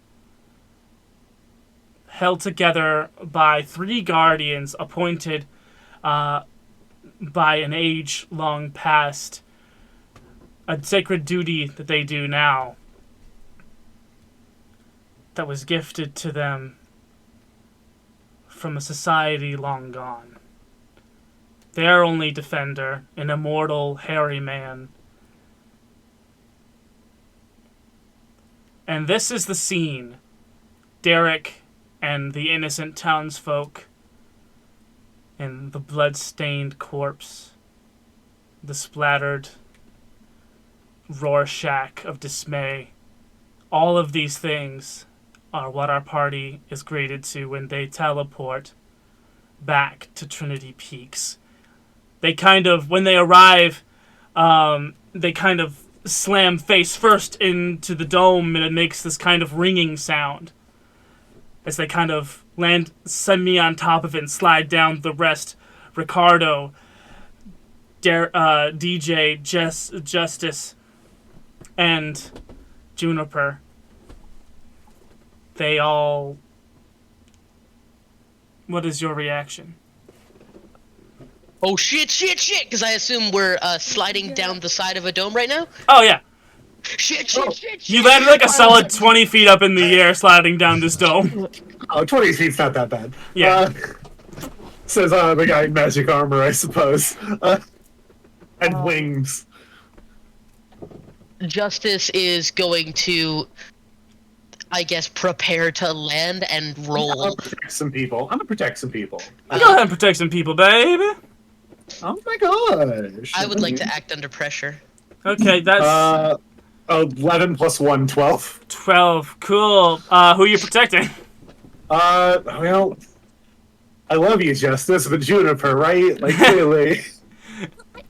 Held together by three guardians appointed by an age long past, a sacred duty that they do now that was gifted to them from a society long gone. Their only defender, an immortal hairy man. And this is the scene. Derek and the innocent townsfolk and the blood-stained corpse, the splattered Rorschach of dismay. All of these things are what our party is greeted to when they teleport back to Trinity Peaks. They kind of, when they arrive, they kind of slam face first into the dome, and it makes this kind of ringing sound as they kind of land semi on top of it and slide down the rest. Ricardo, DJ, Justice, and Juniper. They all... What is your reaction? Oh shit! Because I assume we're sliding down the side of a dome right now. Oh, yeah. Shit! You landed like a solid 20 feet up in the air sliding down this dome. Oh, 20 feet's not that bad. Yeah. Says the guy in magic armor, I suppose. And wings. Justice is going to, I guess, prepare to land and roll. I'm gonna protect some people. Go ahead and protect some people, baby. Oh my gosh. I would like to act under pressure. Okay, that's 11 plus 1, 12. 12. Cool. Who are you protecting? Well, I love you, Justice, but Juniper, right? Like, clearly.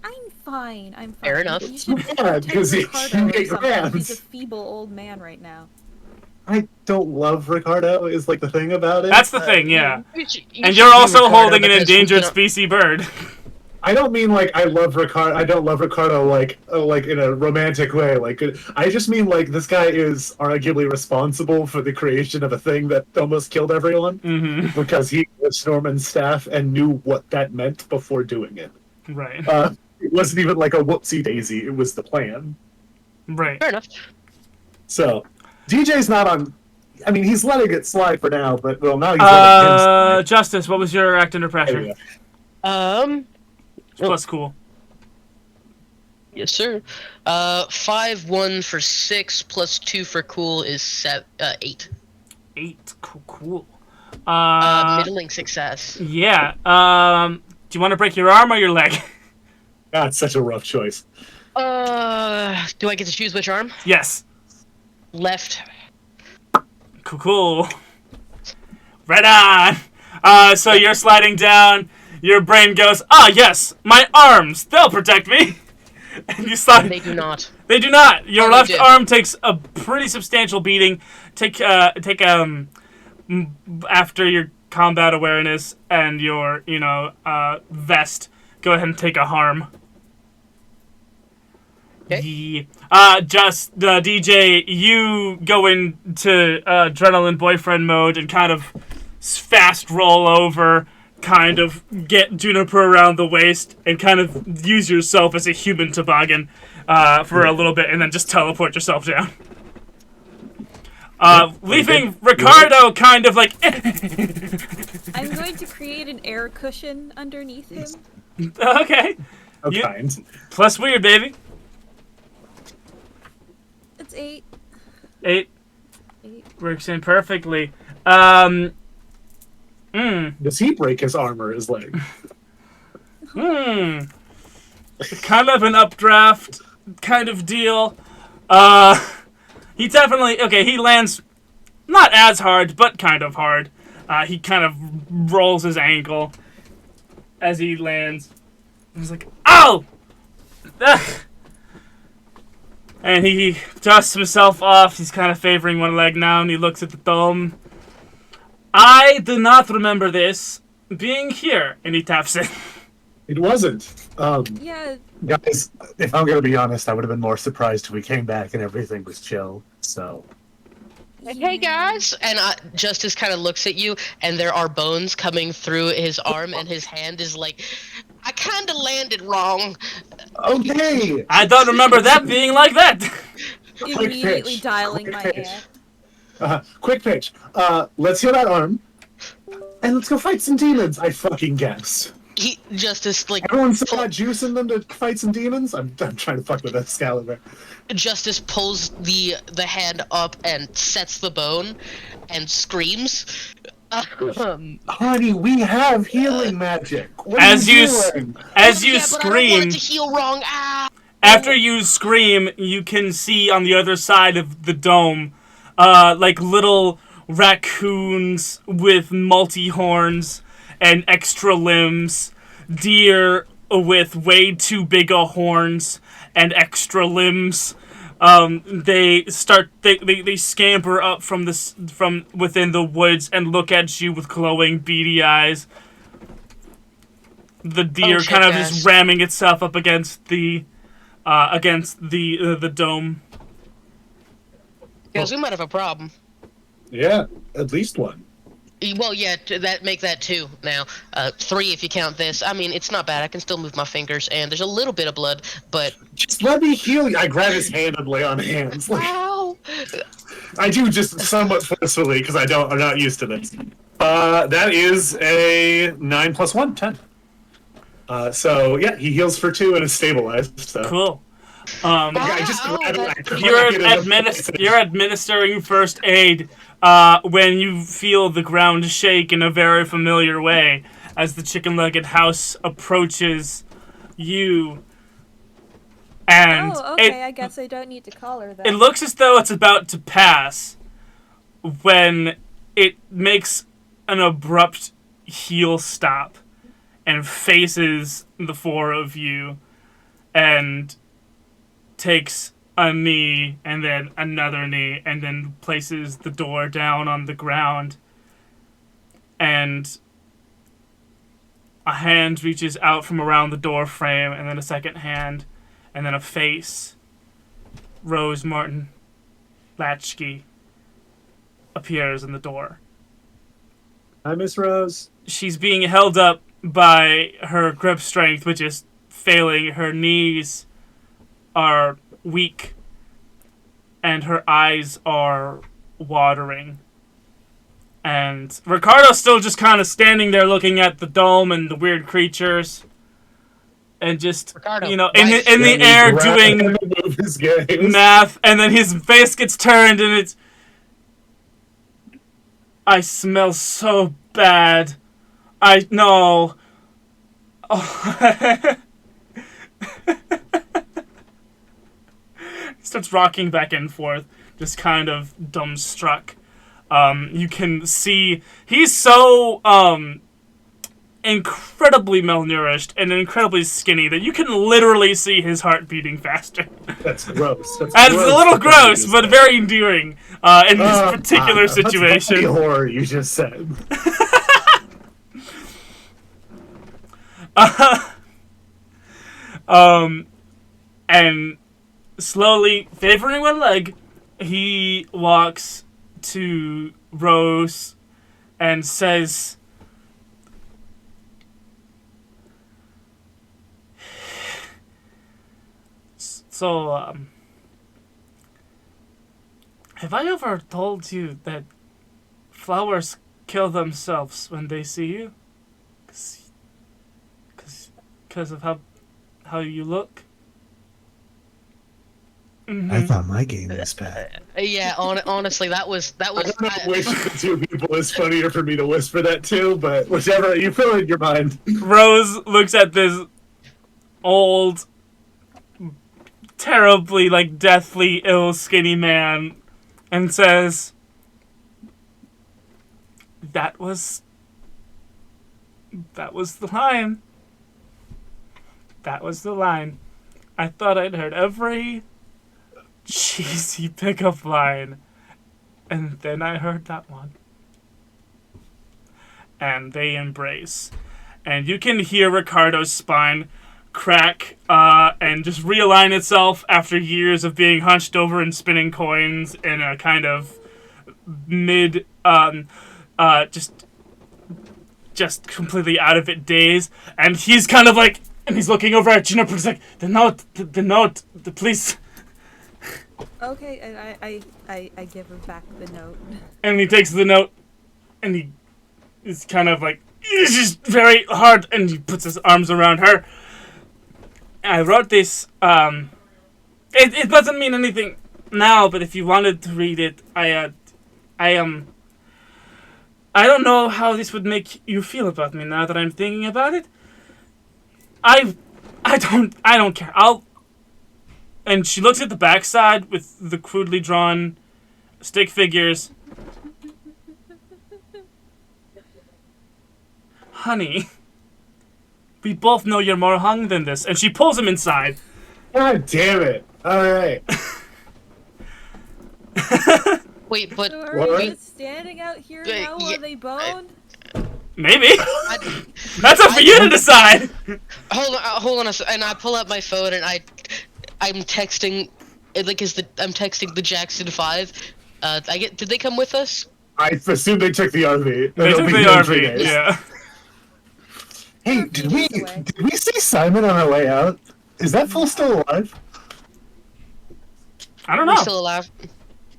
I'm fine. Fair enough. You should Yeah, protect because he Ricardo or makes something. rams. He's a feeble old man right now. I don't love Ricardo, is like the thing about it. That's the thing, yeah. You should And you're also Ricardo holding an because we endangered can- species bird. I don't mean like I love Ricardo. I don't love Ricardo like in a romantic way. Like I just mean like this guy is arguably responsible for the creation of a thing that almost killed everyone because he was Norman's staff and knew what that meant before doing it. Right. It wasn't even like a whoopsie daisy. It was the plan. Right. Fair enough. So DJ's not on. I mean, he's letting it slide for now, but well, now he's letting him slide. Justice, what was your act under pressure? Anyway. Plus cool. Yes, sir. 5, 1 for 6 plus 2 for cool is 8. 8. Cool. Middling success. Yeah. Do you want to break your arm or your leg? That's such a rough choice. Do I get to choose which arm? Yes. Left. Cool. Right on. So you're sliding down. Your brain goes, yes, my arms, they'll protect me. And you slide. They do not. They do not. Your they left do. arm takes a pretty substantial beating. Take after your combat awareness and your, vest, go ahead and take a harm. Okay. Just DJ, you go into adrenaline boyfriend mode and kind of fast roll over, kind of get Juniper around the waist, and kind of use yourself as a human toboggan for a little bit, and then just teleport yourself down. Leaving Ricardo kind of like... I'm going to create an air cushion underneath him. Okay. Kind. Plus weird, baby. It's 8. 8. 8. Works in perfectly. Does he break his armor, his leg? Kind of an updraft kind of deal. He definitely... Okay, he lands not as hard, but kind of hard. He kind of rolls his ankle as he lands. He's like, ow! Ugh! And he dusts himself off. He's kind of favoring one leg now, and he looks at the dome. I do not remember this being here. And he taps it. It wasn't. Yeah, Guys, if I'm gonna be honest, I would have been more surprised if we came back and everything was chill. So. Hey guys! And Justice kind of looks at you, and there are bones coming through his arm, and his hand is like, I kind of landed wrong. Okay. I don't remember that being like that. immediately pitch. dialing Quick my pitch. amp. Quick pitch. Let's heal that arm, and let's go fight some demons. I fucking guess. Justice, like, Everyone still got juice in them to fight some demons. I'm trying to fuck with Excalibur. Justice pulls the hand up and sets the bone, and screams. Honey, we have healing magic. What As are you doing? Yeah, but I don't scream, want it to heal wrong. Ah! after you scream, you can see on the other side of the dome, like little raccoons with multi-horns and extra limbs, deer with way too big of horns, and extra limbs. They scamper up from within the woods and look at you with glowing, beady eyes. The deer shit, kind of guys. is ramming itself up against the dome. Guys, we might have a problem. Yeah, at least one. Well, yeah, make that 2 now. 3 if you count this. I mean, it's not bad. I can still move my fingers, and there's a little bit of blood, but... Just let me heal you. I grab his hand and lay on hands. Like, Ow! I do just somewhat forcefully because I'm not used to this. That is a 9 plus 1, 10. So yeah, he heals for 2 and is stabilized. So. Cool. I just You're administering first aid when you feel the ground shake in a very familiar way as the chicken-legged house approaches you. And I guess I don't need to call her then. it looks as though it's about to pass when it makes an abrupt heel stop and faces the 4 of you and takes a knee and then another knee and then places the door down on the ground, and a hand reaches out from around the door frame, and then a second hand, and then a face. Rose Martin Latchkey appears in the door. Hi, Miss Rose. She's being held up by her grip strength, which is failing. Her knees are weak, and her eyes are watering. And Ricardo's still just kind of standing there looking at the dome and the weird creatures. And just, Ricardo, in right. the air doing Move his gaze. math, and then his face gets turned, and it's... I smell so bad. I know. Oh. He starts rocking back and forth, just kind of dumbstruck. You can see he's so incredibly malnourished and incredibly skinny that you can literally see his heart beating faster. That's gross. And it's a little gross, but very endearing in this particular situation. That's horror you just said. And slowly, favoring one leg, he walks to Rose and says, "So, have I ever told you that flowers kill themselves when they see you? Because of how you look?" Mm-hmm. I thought my game was bad. Yeah, honestly, that was. I don't know which of the 2 people is funnier for me to whisper that to, but whichever you feel in your mind. Rose looks at this old, terribly, deathly ill, skinny man and says, That was the line. That was the line. I thought I'd heard every cheesy pickup line, and then I heard that one. And they embrace. And you can hear Ricardo's spine crack and just realign itself after years of being hunched over and spinning coins in a kind of mid, just completely out of it daze. And he's kind of and he's looking over at Juniper. He's like, the note, please. Okay, and I give her back the note. And he takes the note, and he is kind of it's just very hard, and he puts his arms around her. I wrote this, it doesn't mean anything now, but if you wanted to read it, I don't know how this would make you feel about me now that I'm thinking about it. I don't care. And she looks at the backside with the crudely drawn stick figures. Honey, we both know you're more hung than this. And she pulls him inside God damn it! All right. Wait, but So are What? we just standing out here now yeah, while they boned? Maybe. I, That's up for you to decide. hold on and I pull out my phone and I'm texting, I'm texting the Jackson 5. Did they come with us? I assume they took the RV. They They'll took be the here in 3 RV. days. Yeah. Hey, They're a few days away. did we see Simon on our way out? Is that fool still alive? I don't We're know. still alive.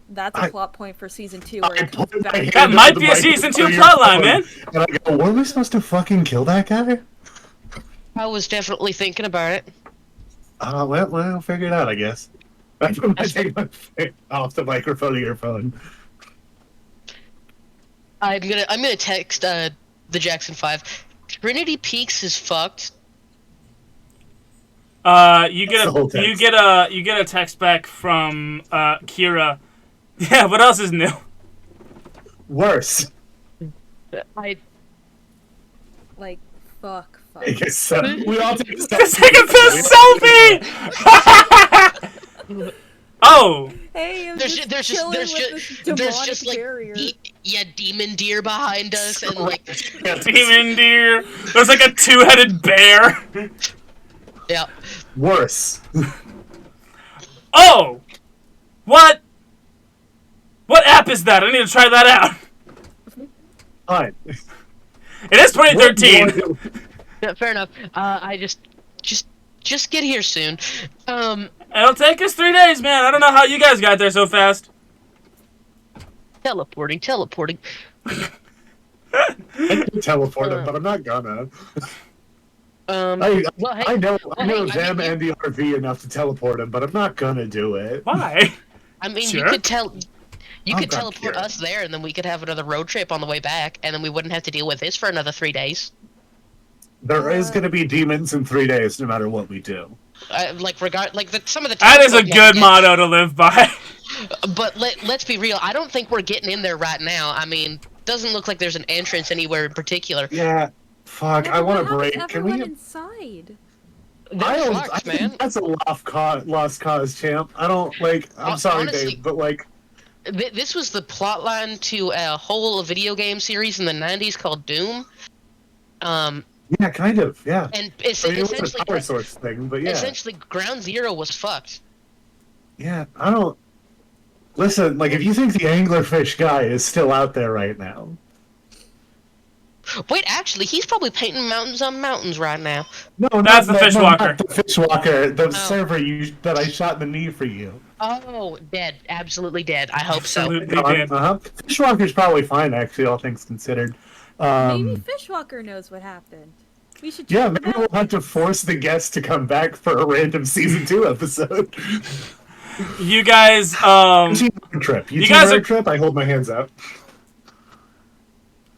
That's a I- plot point for season 2 I where it comes put my back. hand That over might the be a season microphone 2 of your plotline, phone, man. And I go, were we supposed to fucking kill that guy? I was definitely thinking about it. Well, we'll figure it out, I guess. I'm gonna take my face off the microphone of your phone. I'm gonna text the Jackson 5. Trinity Peaks is fucked. You That's the whole get text. you get a text back from Kira. Yeah, what else is new? Worse. I Like, fuck. I guess so. We all take a Let's selfie. take a piss selfie. Oh, Hey, I'm there's just there's chilling just with this there's demonic just like barrier. demon deer behind us and like demon deer. There's like a 2-headed bear. yeah. Worse. Oh, what? What app is that? I need to try that out. Fine. It is 2013. Yeah, fair enough. I just get here soon. It'll take us 3 days, man. I don't know how you guys got there so fast. Teleporting. I can teleport him, but I'm not gonna. I know them mean, and the RV enough to teleport him, but I'm not gonna do it. Why? I mean, Sure. you could God, teleport Kira. us there, and then we could have another road trip on the way back, and then we wouldn't have to deal with this for another 3 days. There is gonna be demons in 3 days, no matter what we do. Some of the That is a teleport good gadgets- motto to live by. But let's be real. I don't think we're getting in there right now. I mean, doesn't look like there's an entrance anywhere in particular. Yeah. Fuck. Yeah, I but want what a break. happens Can we? everyone inside? They're I fucked, think man. that's a lost cause, champ. I don't like. I'm sorry, Honestly- Dave, but like, This was the plotline to a whole video game series in the 90s called Doom. yeah, kind of, yeah. And I mean, it was a power source thing, but yeah, essentially Ground Zero was fucked. yeah. I don't. Listen, like, if you think the anglerfish guy is still out there right now, Wait, actually, he's probably painting mountains on mountains right now. no, That's the Fishwalker. not the fishwalker, the Oh. server that I shot in the knee for you. Oh, dead. Absolutely dead. I hope so. Absolutely did. Fishwalker's probably fine, actually, all things considered. Maybe Fishwalker knows what happened. We should Yeah, check maybe him we'll out. have to force the guest to come back for a random season 2 episode. You guys, Team road trip. You You team guys road are- trip. I hold my hands up.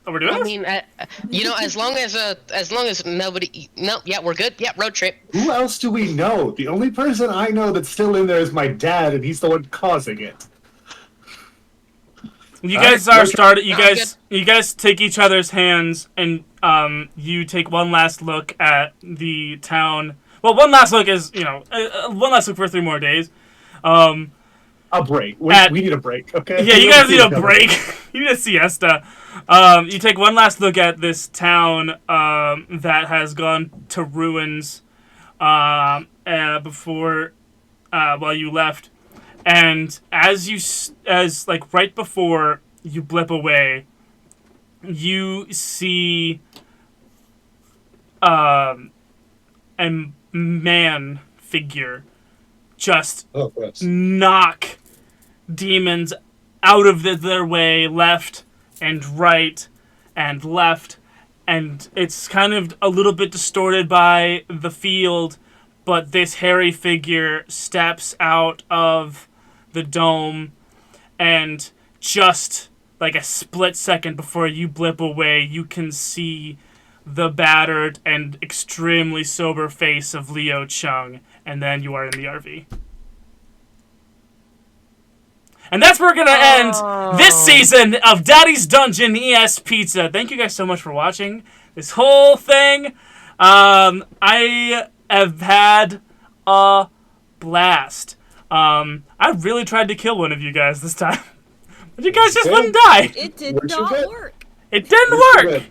oh, we're doing I this? mean, as long as nobody, no, yeah, we're good. Yeah, road trip. Who else do we know? The only person I know that's still in there is my dad, and he's the one causing it. You Alright, guys are okay. started. I'm You guys take each other's hands, and you take one last look at the town. Well, one last look is one last look for 3 more days. A break. We need a break. Okay. Yeah, you We guys don't need a see each other. break. You need a siesta. You take one last look at this town that has gone to ruins before while you left, and as right before you blip away, you see a man figure just Oh, gross. knock demons out of their way, left and right and left, and it's kind of a little bit distorted by the field, but this hairy figure steps out of the dome, and just like a split second before you blip away, you can see the battered and extremely sober face of Leo Chung, and then you are in the RV. And that's where we're going to end this season of Daddy's Dungeon ES Pizza. Thank you guys so much for watching this whole thing. I have had a blast. I really tried to kill one of you guys this time. But you guys just wouldn't die. It did Weren't you not good? work. It didn't work.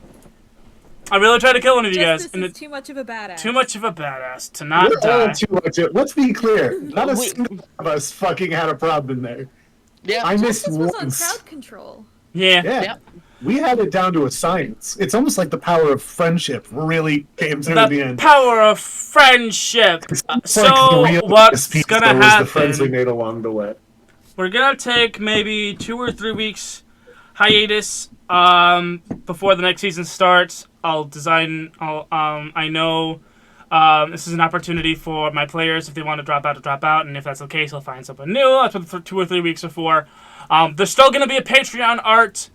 I really tried to kill one of you guys. Justice And is too much of a badass. too much of a badass to not We're all die. too much. Let's be clear. Not a single one of us fucking had a problem there. Yeah. I missed Justice was on once. crowd control. Yeah. Yeah. We had it down to a science. It's almost like the power of friendship really came through in the The end. power of friendship. It's like the So real what's piece gonna was the friends we happen? made along the way. We're gonna take maybe 2 or 3 weeks hiatus before the next season starts. I know this is an opportunity for my players if they want to drop out, and if that's the case, I'll find something new. That's what 2 or 3 weeks before. There's still gonna be a Patreon art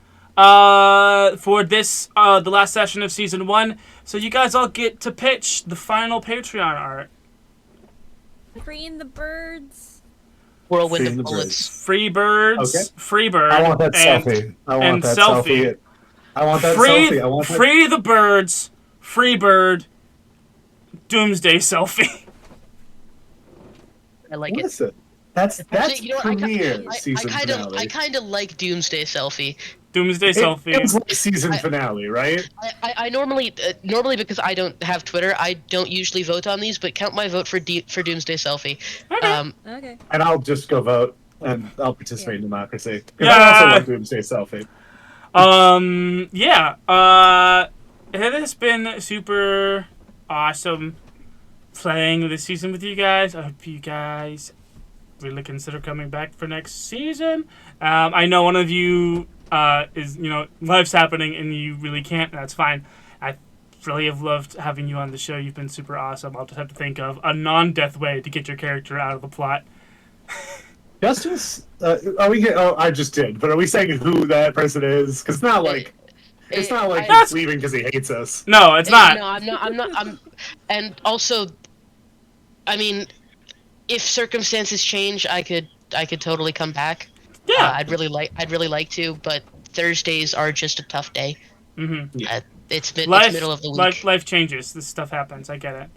for this the last session of season 1, so you guys all get to pitch the final Patreon art. Freeing the birds. Whirlwind Freeing of the bullets. Free birds, Okay. free bird. I want that and, selfie. I want and that selfie. selfie. I want that Free, selfie. I want that. free the birds, free bird, doomsday selfie. I like What it. is it? That's Actually, you know what, premiere I season finale. kind of like Doomsday Selfie. Doomsday selfie. It was like season finale, right? I normally because I don't have Twitter, I don't usually vote on these, but count my vote for Doomsday Selfie. Okay. Okay. And I'll just go vote, and I'll participate in democracy. 'Cause Yeah. I also like Doomsday Selfie. Yeah. It has been super awesome playing this season with you guys. I hope you guys really consider coming back for next season. I know one of you is, life's happening and you really can't, and that's fine. I really have loved having you on the show. You've been super awesome. I'll just have to think of a non-death way to get your character out of the plot. Justice? Are we? Oh, I just did. But are we saying who that person is? Because it's not like he's leaving because he hates us. No, it's not. No, I'm not. And also, I mean, if circumstances change, I could totally come back. Yeah. I'd really like to, but Thursdays are just a tough day. Mm-hmm. It's middle of the week. Life changes. This stuff happens. I get it.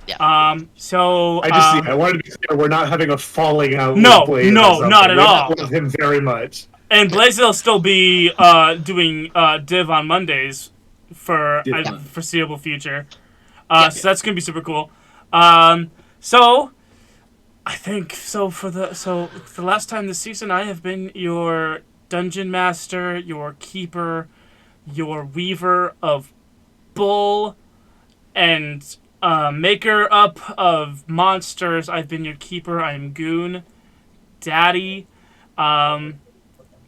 Yeah. So I wanted to be clear. We're not having a falling out. No, with Blaze no, or something. not at all. I love him very much. And Blaze will still be doing div on Mondays for foreseeable future. So that's gonna be super cool. So I think for the last time this season, I have been your dungeon master, your keeper, your weaver of bull, and maker up of monsters. I've been your keeper. I'm Goon, Daddy.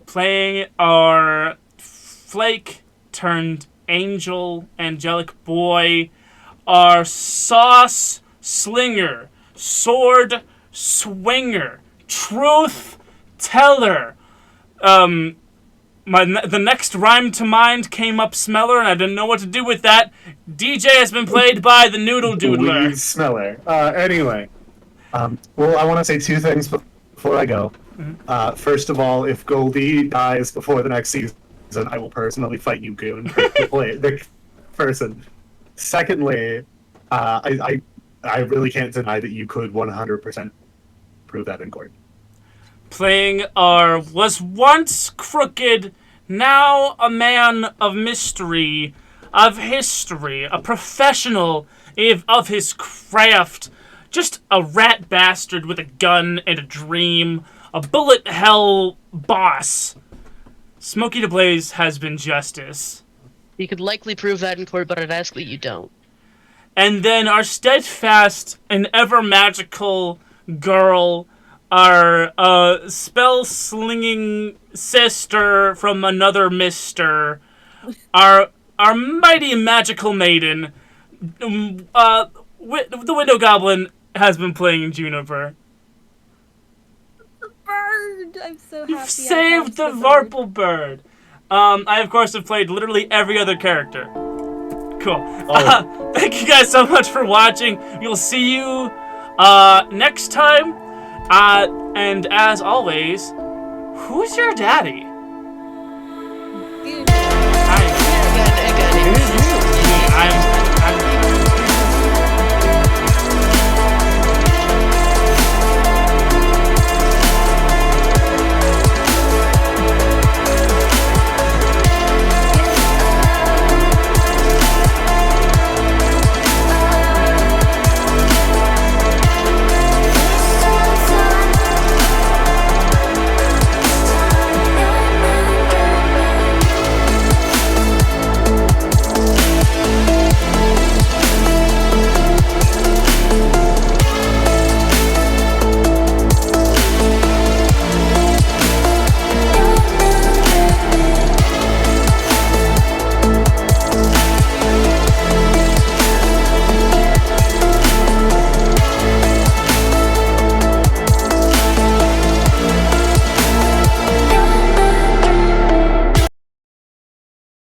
Playing our flake turned angelic boy, our sauce slinger, sword swinger, truth teller. The next rhyme to mind came up smeller, and I didn't know what to do with that. DJ has been played by the thenoodldoodler. Weed smeller. Anyway, well, I want to say 2 things before I go. Mm-hmm. First of all, if Goldie dies before the next season, I will personally fight you, Goon, the person. Secondly, I really can't deny that you could 100% prove that in court. Playing our was once crooked, now a man of mystery, of history, a professional of his craft, just a rat bastard with a gun and a dream, a bullet hell boss. Smoky the Blaze has been justice. You could likely prove that in court, but I'd ask that you don't. And then our steadfast and ever magical girl, our spell-slinging sister from another mister, our mighty magical maiden, the Window Goblin has been playing Juniper. The bird! I'm so happy. You've saved the Varple bird. I, of course, have played literally every other character. Cool. Oh. Thank you guys so much for watching. We'll see you next time. And as always, who's your daddy?